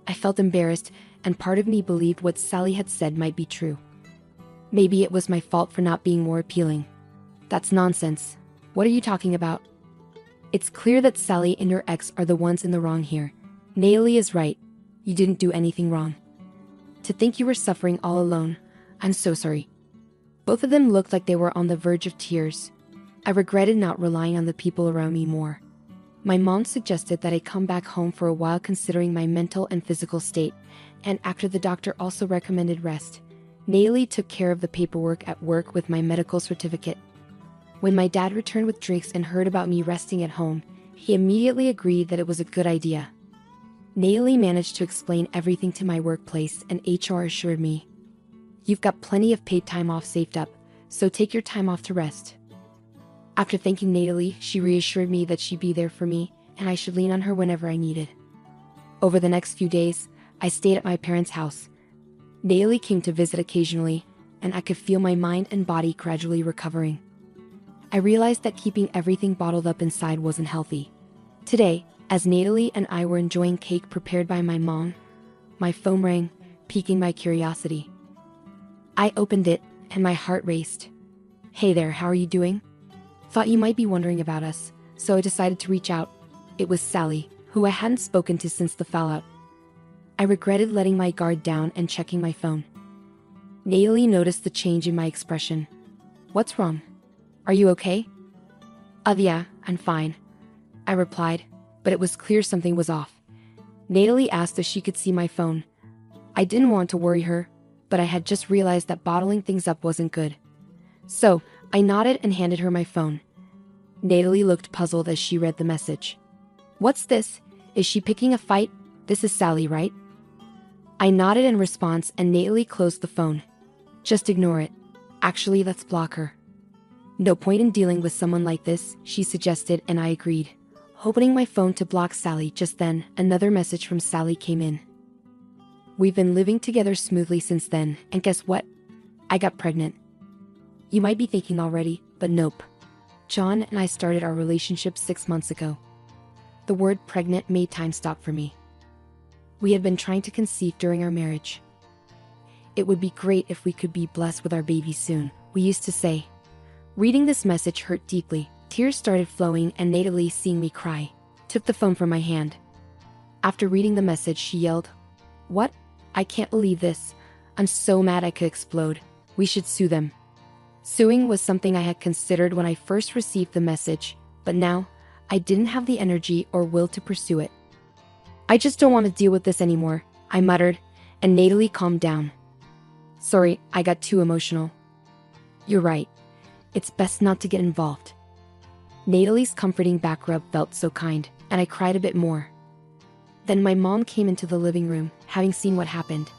I felt embarrassed, and part of me believed what Sally had said might be true. Maybe it was my fault for not being more appealing. That's nonsense. What are you talking about? It's clear that Sally and your ex are the ones in the wrong here. Natalie is right. You didn't do anything wrong. To think you were suffering all alone, I'm so sorry. Both of them looked like they were on the verge of tears. I regretted not relying on the people around me more. My mom suggested that I come back home for a while considering my mental and physical state, and after the doctor also recommended rest, Natalie took care of the paperwork at work with my medical certificate. When my dad returned with drinks and heard about me resting at home, he immediately agreed that it was a good idea. Natalie managed to explain everything to my workplace, and HR assured me, "You've got plenty of paid time off saved up, so take your time off to rest." After thanking Natalie, she reassured me that she'd be there for me, and I should lean on her whenever I needed. Over the next few days, I stayed at my parents' house. Natalie came to visit occasionally, and I could feel my mind and body gradually recovering. I realized that keeping everything bottled up inside wasn't healthy. Today, as Natalie and I were enjoying cake prepared by my mom, my phone rang, piquing my curiosity. I opened it, and my heart raced. "Hey there, how are you doing? Thought you might be wondering about us, so I decided to reach out." It was Sally, who I hadn't spoken to since the fallout. I regretted letting my guard down and checking my phone. Natalie noticed the change in my expression. "What's wrong? Are you okay?" Yeah, I'm fine," I replied, but it was clear something was off. Natalie asked if she could see my phone. I didn't want to worry her, but I had just realized that bottling things up wasn't good. So, I nodded and handed her my phone. Natalie looked puzzled as she read the message. "What's this? Is she picking a fight? This is Sally, right?" I nodded in response, and Natalie closed the phone. "Just ignore it. Actually, let's block her." No point in dealing with someone like this, she suggested, and I agreed. Opening my phone to block Sally just then, another message from Sally came in. We've been living together smoothly since then, and guess what? I got pregnant. You might be thinking already, but nope. John and I started our relationship 6 months ago. The word pregnant made time stop for me. We had been trying to conceive during our marriage. It would be great if we could be blessed with our baby soon, we used to say. Reading this message hurt deeply. Tears started flowing, and Natalie, seeing me cry, took the phone from my hand. After reading the message, she yelled, "What? I can't believe this. I'm so mad I could explode. We should sue them." Suing was something I had considered when I first received the message, but now, I didn't have the energy or will to pursue it. "I just don't want to deal with this anymore," I muttered, and Natalie calmed down. "Sorry, I got too emotional." "You're right. It's best not to get involved." Natalie's comforting back rub felt so kind, and I cried a bit more. Then my mom came into the living room, having seen what happened.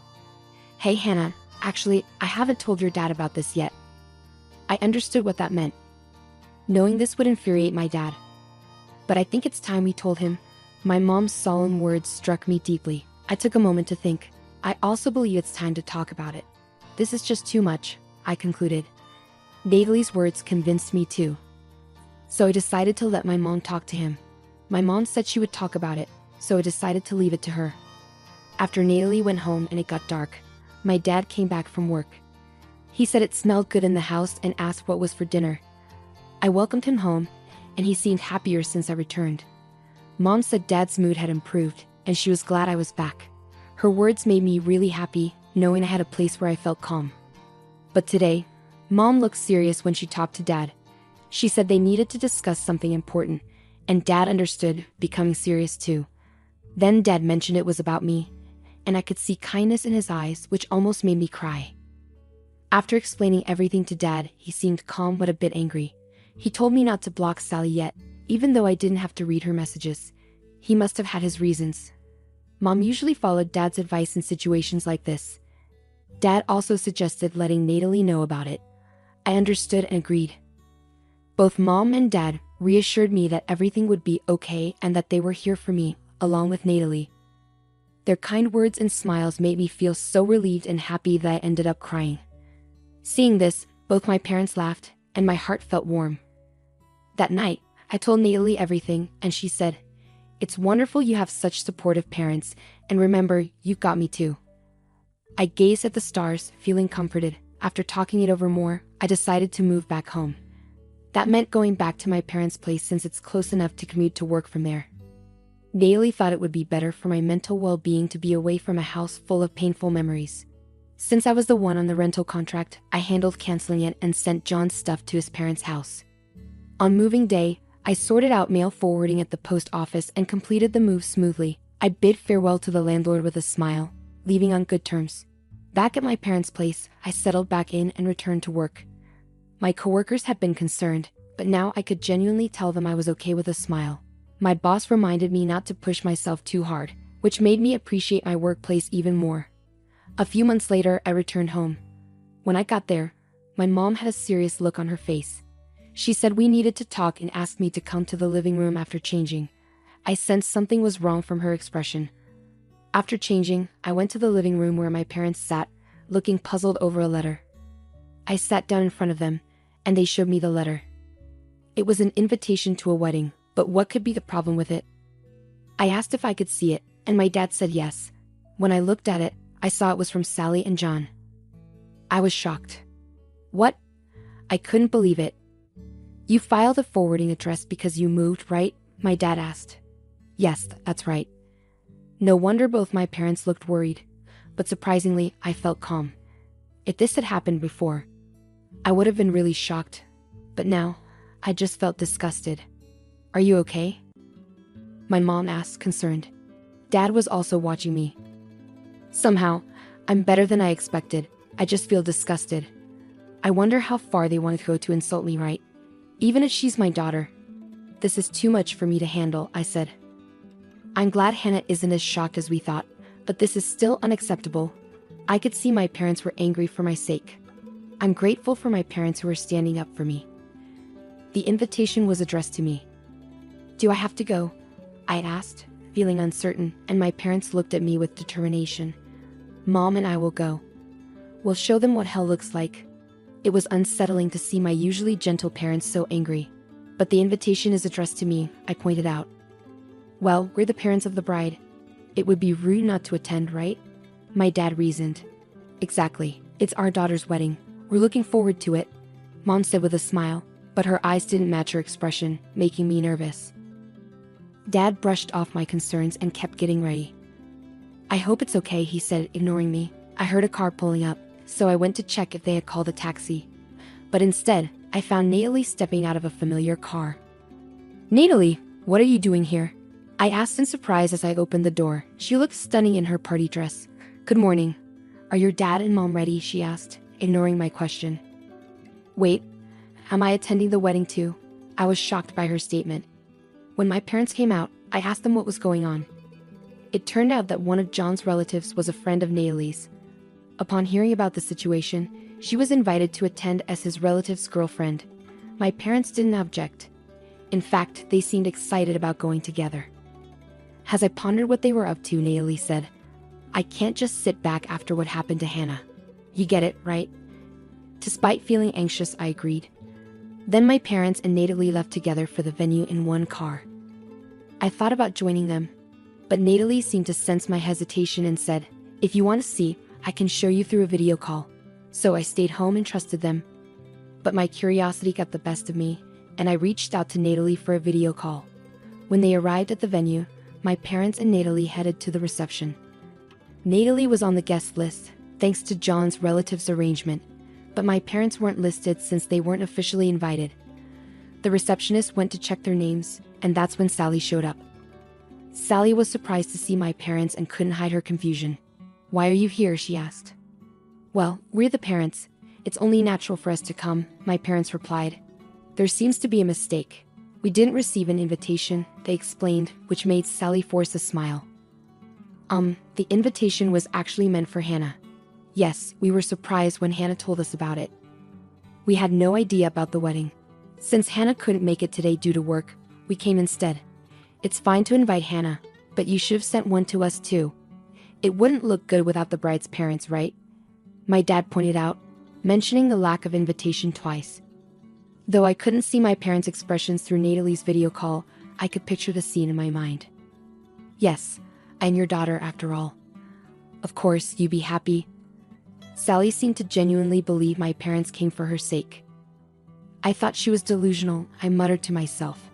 "Hey Hannah, actually, I haven't told your dad about this yet." I understood what that meant. Knowing this would infuriate my dad. But I think it's time we told him. My mom's solemn words struck me deeply. I took a moment to think. I also believe it's time to talk about it. This is just too much, I concluded. Natalie's words convinced me too. So I decided to let my mom talk to him. My mom said she would talk about it, so I decided to leave it to her. After Natalie went home and it got dark, my dad came back from work. He said it smelled good in the house and asked what was for dinner. I welcomed him home, and he seemed happier since I returned. Mom said Dad's mood had improved, and she was glad I was back. Her words made me really happy, knowing I had a place where I felt calm. But today, Mom looked serious when she talked to Dad. She said they needed to discuss something important, and Dad understood, becoming serious too. Then Dad mentioned it was about me, and I could see kindness in his eyes, which almost made me cry. After explaining everything to Dad, he seemed calm but a bit angry. He told me not to block Sally yet, even though I didn't have to read her messages. He must have had his reasons. Mom usually followed Dad's advice in situations like this. Dad also suggested letting Natalie know about it. I understood and agreed. Both Mom and Dad reassured me that everything would be okay and that they were here for me, along with Natalie. Their kind words and smiles made me feel so relieved and happy that I ended up crying. Seeing this, both my parents laughed, and my heart felt warm. That night, I told Natalie everything, and she said, "It's wonderful you have such supportive parents, and remember, you've got me too." I gazed at the stars, feeling comforted. After talking it over more, I decided to move back home. That meant going back to my parents' place since it's close enough to commute to work from there. Natalie thought it would be better for my mental well-being to be away from a house full of painful memories. Since I was the one on the rental contract, I handled canceling it and sent John's stuff to his parents' house. On moving day, I sorted out mail forwarding at the post office and completed the move smoothly. I bid farewell to the landlord with a smile, leaving on good terms. Back at my parents' place, I settled back in and returned to work. My coworkers had been concerned, but now I could genuinely tell them I was okay with a smile. My boss reminded me not to push myself too hard, which made me appreciate my workplace even more. A few months later, I returned home. When I got there, my mom had a serious look on her face. She said we needed to talk and asked me to come to the living room after changing. I sensed something was wrong from her expression. After changing, I went to the living room where my parents sat, looking puzzled over a letter. I sat down in front of them, and they showed me the letter. It was an invitation to a wedding, but what could be the problem with it? I asked if I could see it, and my dad said yes. When I looked at it, I saw it was from Sally and John. I was shocked. What? I couldn't believe it. "You filed a forwarding address because you moved, right?" my dad asked. "Yes, that's right." No wonder both my parents looked worried, but surprisingly, I felt calm. If this had happened before, I would have been really shocked, but now, I just felt disgusted. "Are you okay?" my mom asked, concerned. Dad was also watching me. "Somehow, I'm better than I expected. I just feel disgusted. I wonder how far they want to go to insult me, right? Even if she's my daughter. This is too much for me to handle," I said. I'm glad Hannah isn't as shocked as we thought, but this is still unacceptable. I could see my parents were angry for my sake. I'm grateful for my parents who are standing up for me. The invitation was addressed to me. Do I have to go? I asked, feeling uncertain, and my parents looked at me with determination. Mom and I will go. We'll show them what hell looks like. It was unsettling to see my usually gentle parents so angry. But the invitation is addressed to me, I pointed out. Well, we're the parents of the bride. It would be rude not to attend, right? My dad reasoned. Exactly. It's our daughter's wedding. We're looking forward to it, Mom said with a smile, but her eyes didn't match her expression, making me nervous. Dad brushed off my concerns and kept getting ready. I hope it's okay, he said, ignoring me. I heard a car pulling up, so I went to check if they had called a taxi. But instead, I found Natalie stepping out of a familiar car. Natalie, what are you doing here? I asked in surprise as I opened the door. She looked stunning in her party dress. Good morning. Are your dad and mom ready? She asked, ignoring my question. Wait, am I attending the wedding too? I was shocked by her statement. When my parents came out, I asked them what was going on. It turned out that one of John's relatives was a friend of Natalie's. Upon hearing about the situation, she was invited to attend as his relative's girlfriend. My parents didn't object. In fact, they seemed excited about going together. As I pondered what they were up to, Natalie said, I can't just sit back after what happened to Hannah. You get it, right? Despite feeling anxious, I agreed. Then my parents and Natalie left together for the venue in one car. I thought about joining them, but Natalie seemed to sense my hesitation and said, if you want to see, I can show you through a video call. So I stayed home and trusted them. But my curiosity got the best of me, and I reached out to Natalie for a video call. When they arrived at the venue, my parents and Natalie headed to the reception. Natalie was on the guest list, thanks to John's relatives' arrangement, but my parents weren't listed since they weren't officially invited. The receptionist went to check their names, and that's when Sally showed up. Sally was surprised to see my parents and couldn't hide her confusion. Why are you here? She asked. Well, we're the parents. It's only natural for us to come, my parents replied. There seems to be a mistake. We didn't receive an invitation, they explained, which made Sally force a smile. The invitation was actually meant for Hannah. Yes, we were surprised when Hannah told us about it. We had no idea about the wedding. Since Hannah couldn't make it today due to work, we came instead. It's fine to invite Hannah, but you should have sent one to us too. It wouldn't look good without the bride's parents, right? My dad pointed out, mentioning the lack of invitation twice. Though I couldn't see my parents' expressions through Natalie's video call, I could picture the scene in my mind. Yes, I'm your daughter after all. Of course, you'd be happy. Sally seemed to genuinely believe my parents came for her sake. I thought she was delusional, I muttered to myself.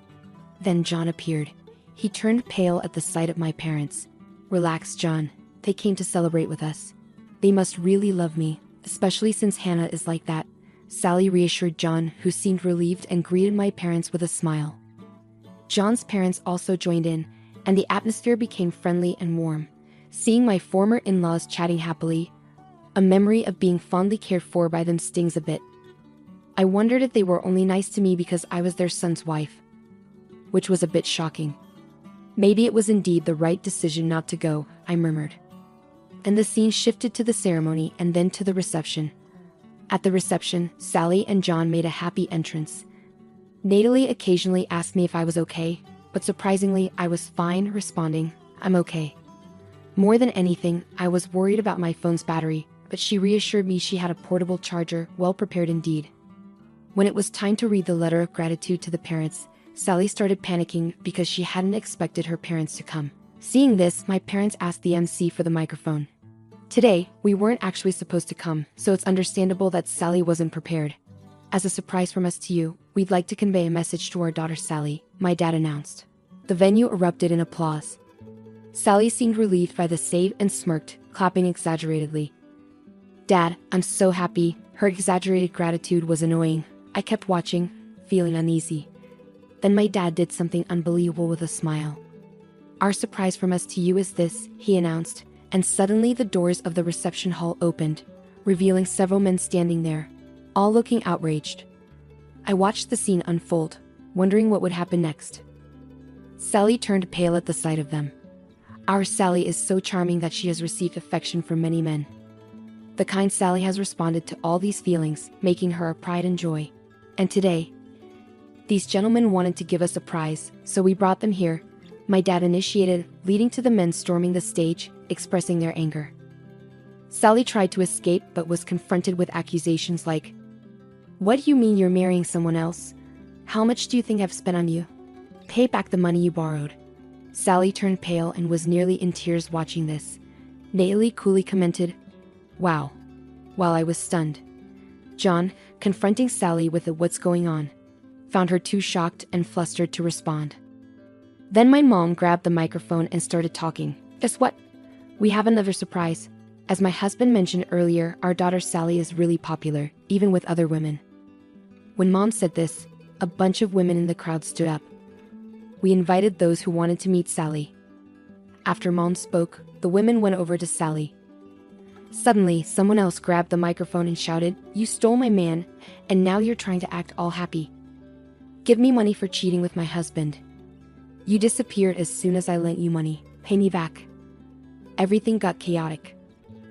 Then John appeared. He turned pale at the sight of my parents. Relax, John. They came to celebrate with us. They must really love me, especially since Hannah is like that. Sally reassured John, who seemed relieved and greeted my parents with a smile. John's parents also joined in, and the atmosphere became friendly and warm. Seeing my former in-laws chatting happily, a memory of being fondly cared for by them stings a bit. I wondered if they were only nice to me because I was their son's wife, which was a bit shocking. Maybe it was indeed the right decision not to go, I murmured. And the scene shifted to the ceremony and then to the reception. At the reception, Sally and John made a happy entrance. Natalie occasionally asked me if I was okay, but surprisingly, I was fine, responding, I'm okay. More than anything, I was worried about my phone's battery, but she reassured me she had a portable charger, well prepared indeed. When it was time to read the letter of gratitude to the parents, Sally started panicking because she hadn't expected her parents to come. Seeing this, my parents asked the MC for the microphone. Today, we weren't actually supposed to come, so it's understandable that Sally wasn't prepared. As a surprise from us to you, we'd like to convey a message to our daughter Sally, my dad announced. The venue erupted in applause. Sally seemed relieved by the save and smirked, clapping exaggeratedly. Dad, I'm so happy. Her exaggerated gratitude was annoying. I kept watching, feeling uneasy. Then my dad did something unbelievable with a smile. Our surprise from us to you is this, he announced, and suddenly the doors of the reception hall opened, revealing several men standing there, all looking outraged. I watched the scene unfold, wondering what would happen next. Sally turned pale at the sight of them. Our Sally is so charming that she has received affection from many men. The kind Sally has responded to all these feelings, making her a pride and joy. And today, These gentlemen wanted to give us a prize, so we brought them here. My dad initiated, leading to the men storming the stage, expressing their anger. Sally tried to escape but was confronted with accusations like, "What do you mean you're marrying someone else? How much do you think I've spent on you? Pay back the money you borrowed." Sally turned pale and was nearly in tears watching this. Natalie coolly commented, "Wow," while I was stunned. John, confronting Sally with the "what's going on," found her too shocked and flustered to respond. Then my mom grabbed the microphone and started talking. "Guess what? We have another surprise. As my husband mentioned earlier, our daughter Sally is really popular, even with other women." When Mom said this, a bunch of women in the crowd stood up. We invited those who wanted to meet Sally. After Mom spoke, the women went over to Sally. Suddenly, someone else grabbed the microphone and shouted, "You stole my man, and now you're trying to act all happy. Give me money for cheating with my husband. You disappeared as soon as I lent you money. Pay me back." Everything got chaotic.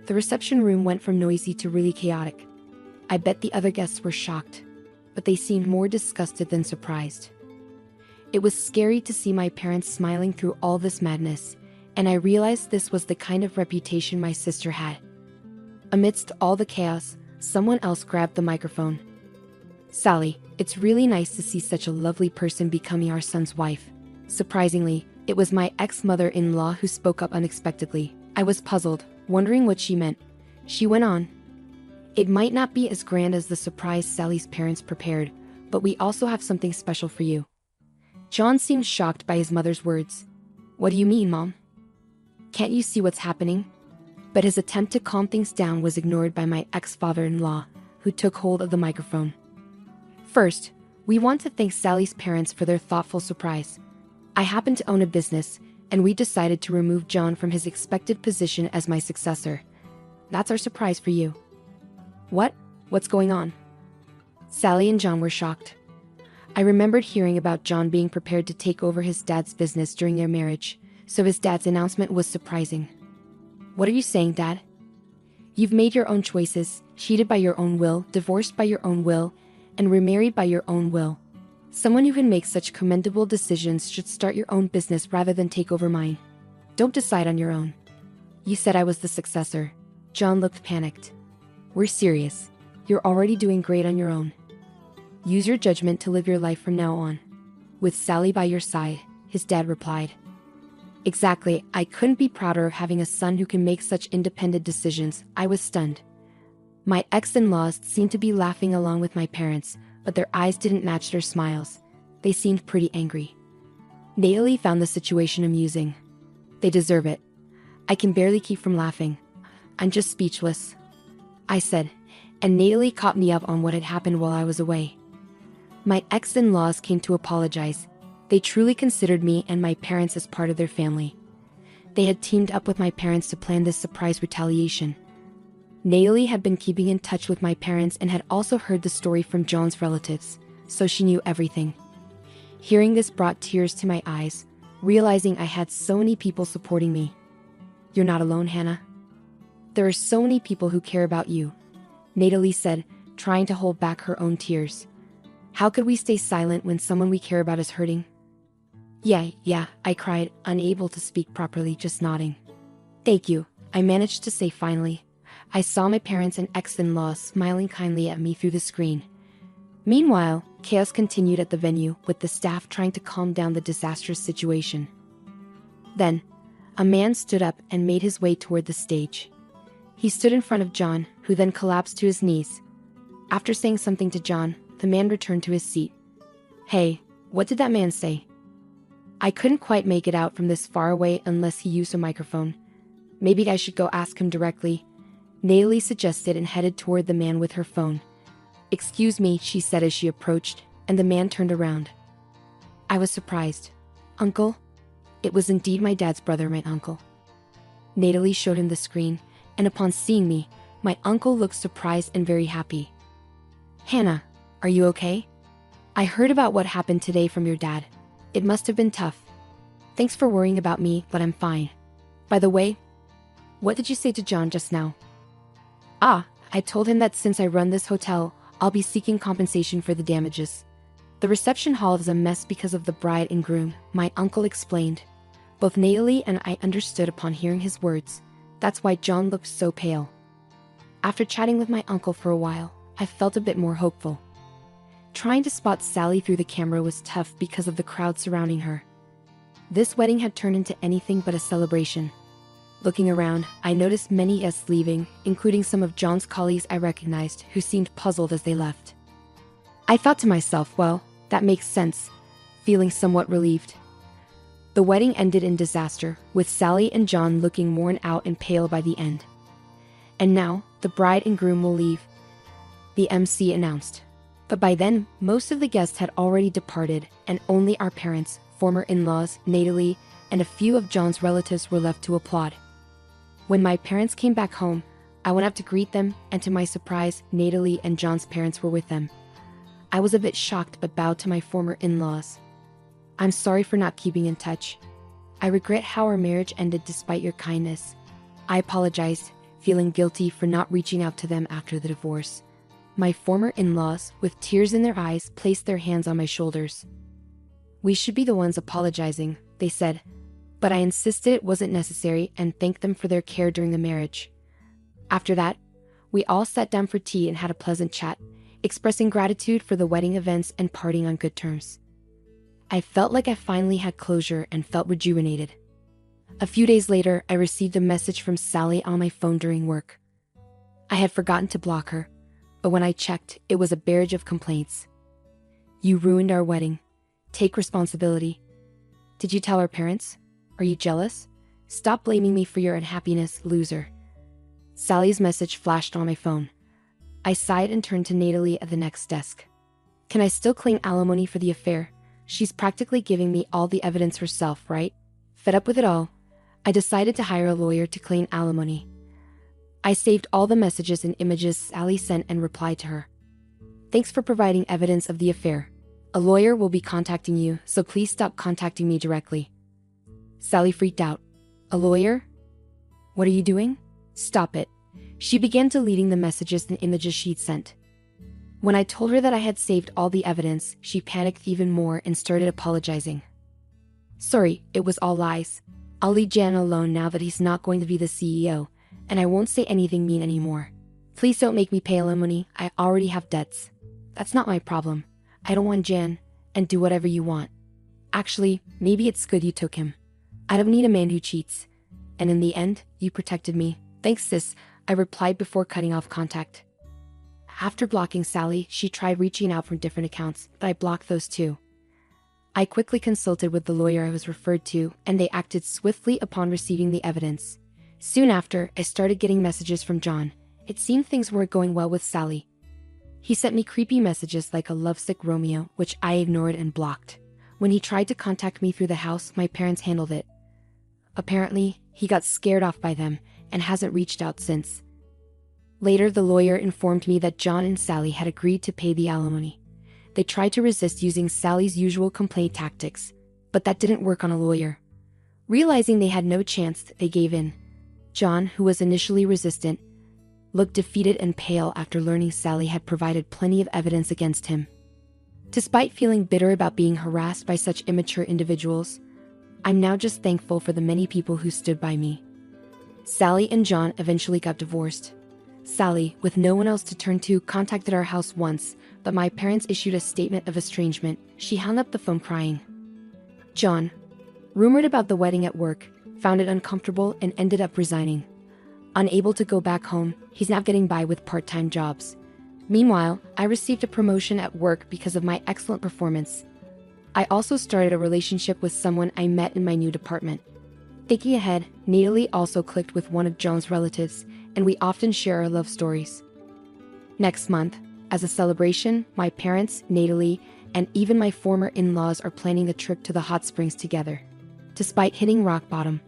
The reception room went from noisy to really chaotic. I bet the other guests were shocked, but they seemed more disgusted than surprised. It was scary to see my parents smiling through all this madness, and I realized this was the kind of reputation my sister had. Amidst all the chaos, someone else grabbed the microphone. "Sally, it's really nice to see such a lovely person becoming our son's wife." Surprisingly, it was my ex-mother-in-law who spoke up unexpectedly. I was puzzled, wondering what she meant. She went on, "It might not be as grand as the surprise Sally's parents prepared, but we also have something special for you." John seemed shocked by his mother's words. "What do you mean, Mom? Can't you see what's happening?" But his attempt to calm things down was ignored by my ex-father-in-law, who took hold of the microphone. "First, we want to thank Sally's parents for their thoughtful surprise. I happen to own a business, and we decided to remove John from his expected position as my successor. That's our surprise for you." "What? What's going on?" Sally and John were shocked. I remembered hearing about John being prepared to take over his dad's business during their marriage, so his dad's announcement was surprising. "What are you saying, Dad? You've made your own choices, cheated by your own will, divorced by your own will, and remarried by your own will. Someone who can make such commendable decisions should start your own business rather than take over mine. Don't decide on your own. You said I was the successor." John looked panicked. "We're serious. You're already doing great on your own. Use your judgment to live your life from now on. With Sally by your side," his dad replied. "Exactly, I couldn't be prouder of having a son who can make such independent decisions." I was stunned. My ex-in-laws seemed to be laughing along with my parents, but their eyes didn't match their smiles. They seemed pretty angry. Natalie found the situation amusing. "They deserve it." I can barely keep from laughing. "I'm just speechless," I said, and Natalie caught me up on what had happened while I was away. My ex-in-laws came to apologize. They truly considered me and my parents as part of their family. They had teamed up with my parents to plan this surprise retaliation. Natalie had been keeping in touch with my parents and had also heard the story from John's relatives, so she knew everything. Hearing this brought tears to my eyes, realizing I had so many people supporting me. "You're not alone, Hannah. There are so many people who care about you," Natalie said, trying to hold back her own tears. "How could we stay silent when someone we care about is hurting?" Yeah, I cried, unable to speak properly, just nodding. "Thank you," I managed to say finally. I saw my parents and ex-in-laws smiling kindly at me through the screen. Meanwhile, chaos continued at the venue, with the staff trying to calm down the disastrous situation. Then, a man stood up and made his way toward the stage. He stood in front of John, who then collapsed to his knees. After saying something to John, the man returned to his seat. "Hey, what did that man say?" I couldn't quite make it out from this far away unless he used a microphone. "Maybe I should go ask him directly," Natalie suggested and headed toward the man with her phone. "Excuse me," she said as she approached, and the man turned around. I was surprised. "Uncle?" It was indeed my dad's brother, my uncle. Natalie showed him the screen, and upon seeing me, my uncle looked surprised and very happy. "Hannah, are you okay? I heard about what happened today from your dad. It must have been tough. Thanks for worrying about me, but I'm fine. By the way, what did you say to John just now?" "I told him that since I run this hotel, I'll be seeking compensation for the damages." The reception hall is a mess because of the bride and groom, my uncle explained. Both Natalie and I understood upon hearing his words. That's why John looked so pale. After chatting with my uncle for a while, I felt a bit more hopeful. Trying to spot Sally through the camera was tough because of the crowd surrounding her. This wedding had turned into anything but a celebration. Looking around, I noticed many guests leaving, including some of John's colleagues I recognized who seemed puzzled as they left. I thought to myself, well, that makes sense, feeling somewhat relieved. The wedding ended in disaster, with Sally and John looking worn out and pale by the end. And now, the bride and groom will leave, the MC announced. But by then, most of the guests had already departed, and only our parents, former in-laws, Natalie, and a few of John's relatives were left to applaud. When my parents came back home, I went up to greet them, and to my surprise, Natalie and John's parents were with them. I was a bit shocked but bowed to my former in-laws. I'm sorry for not keeping in touch. I regret how our marriage ended despite your kindness. I apologized, feeling guilty for not reaching out to them after the divorce. My former in-laws, with tears in their eyes, placed their hands on my shoulders. We should be the ones apologizing, they said, but I insisted it wasn't necessary and thanked them for their care during the marriage. After that, we all sat down for tea and had a pleasant chat, expressing gratitude for the wedding events and parting on good terms. I felt like I finally had closure and felt rejuvenated. A few days later, I received a message from Sally on my phone during work. I had forgotten to block her, but when I checked, it was a barrage of complaints. You ruined our wedding. Take responsibility. Did you tell our parents? Are you jealous? Stop blaming me for your unhappiness, loser. Sally's message flashed on my phone. I sighed and turned to Natalie at the next desk. Can I still claim alimony for the affair? She's practically giving me all the evidence herself, right? Fed up with it all, I decided to hire a lawyer to claim alimony. I saved all the messages and images Sally sent and replied to her. Thanks for providing evidence of the affair. A lawyer will be contacting you, so please stop contacting me directly. Sally freaked out. A lawyer? What are you doing? Stop it. She began deleting the messages and images she'd sent. When I told her that I had saved all the evidence, she panicked even more and started apologizing. Sorry, it was all lies. I'll leave Jan alone now that he's not going to be the CEO, and I won't say anything mean anymore. Please don't make me pay alimony, I already have debts. That's not my problem. I don't want Jan, and do whatever you want. Actually, maybe it's good you took him. I don't need a man who cheats. And in the end, you protected me. Thanks, sis, I replied before cutting off contact. After blocking Sally, she tried reaching out from different accounts, but I blocked those too. I quickly consulted with the lawyer I was referred to, and they acted swiftly upon receiving the evidence. Soon after, I started getting messages from John. It seemed things weren't going well with Sally. He sent me creepy messages like a lovesick Romeo, which I ignored and blocked. When he tried to contact me through the house, my parents handled it. Apparently, he got scared off by them and hasn't reached out since. Later, the lawyer informed me that John and Sally had agreed to pay the alimony. They tried to resist using Sally's usual complaint tactics, but that didn't work on a lawyer. Realizing they had no chance, they gave in. John, who was initially resistant, looked defeated and pale after learning Sally had provided plenty of evidence against him. Despite feeling bitter about being harassed by such immature individuals, I'm now just thankful for the many people who stood by me. Sally and John eventually got divorced. Sally, with no one else to turn to, contacted our house once, but my parents issued a statement of estrangement. She hung up the phone crying. John, rumored about the wedding at work, found it uncomfortable and ended up resigning. Unable to go back home, he's now getting by with part-time jobs. Meanwhile, I received a promotion at work because of my excellent performance. I also started a relationship with someone I met in my new department. Thinking ahead, Natalie also clicked with one of John's relatives, and we often share our love stories. Next month, as a celebration, my parents, Natalie, and even my former in-laws are planning a trip to the hot springs together. Despite hitting rock bottom,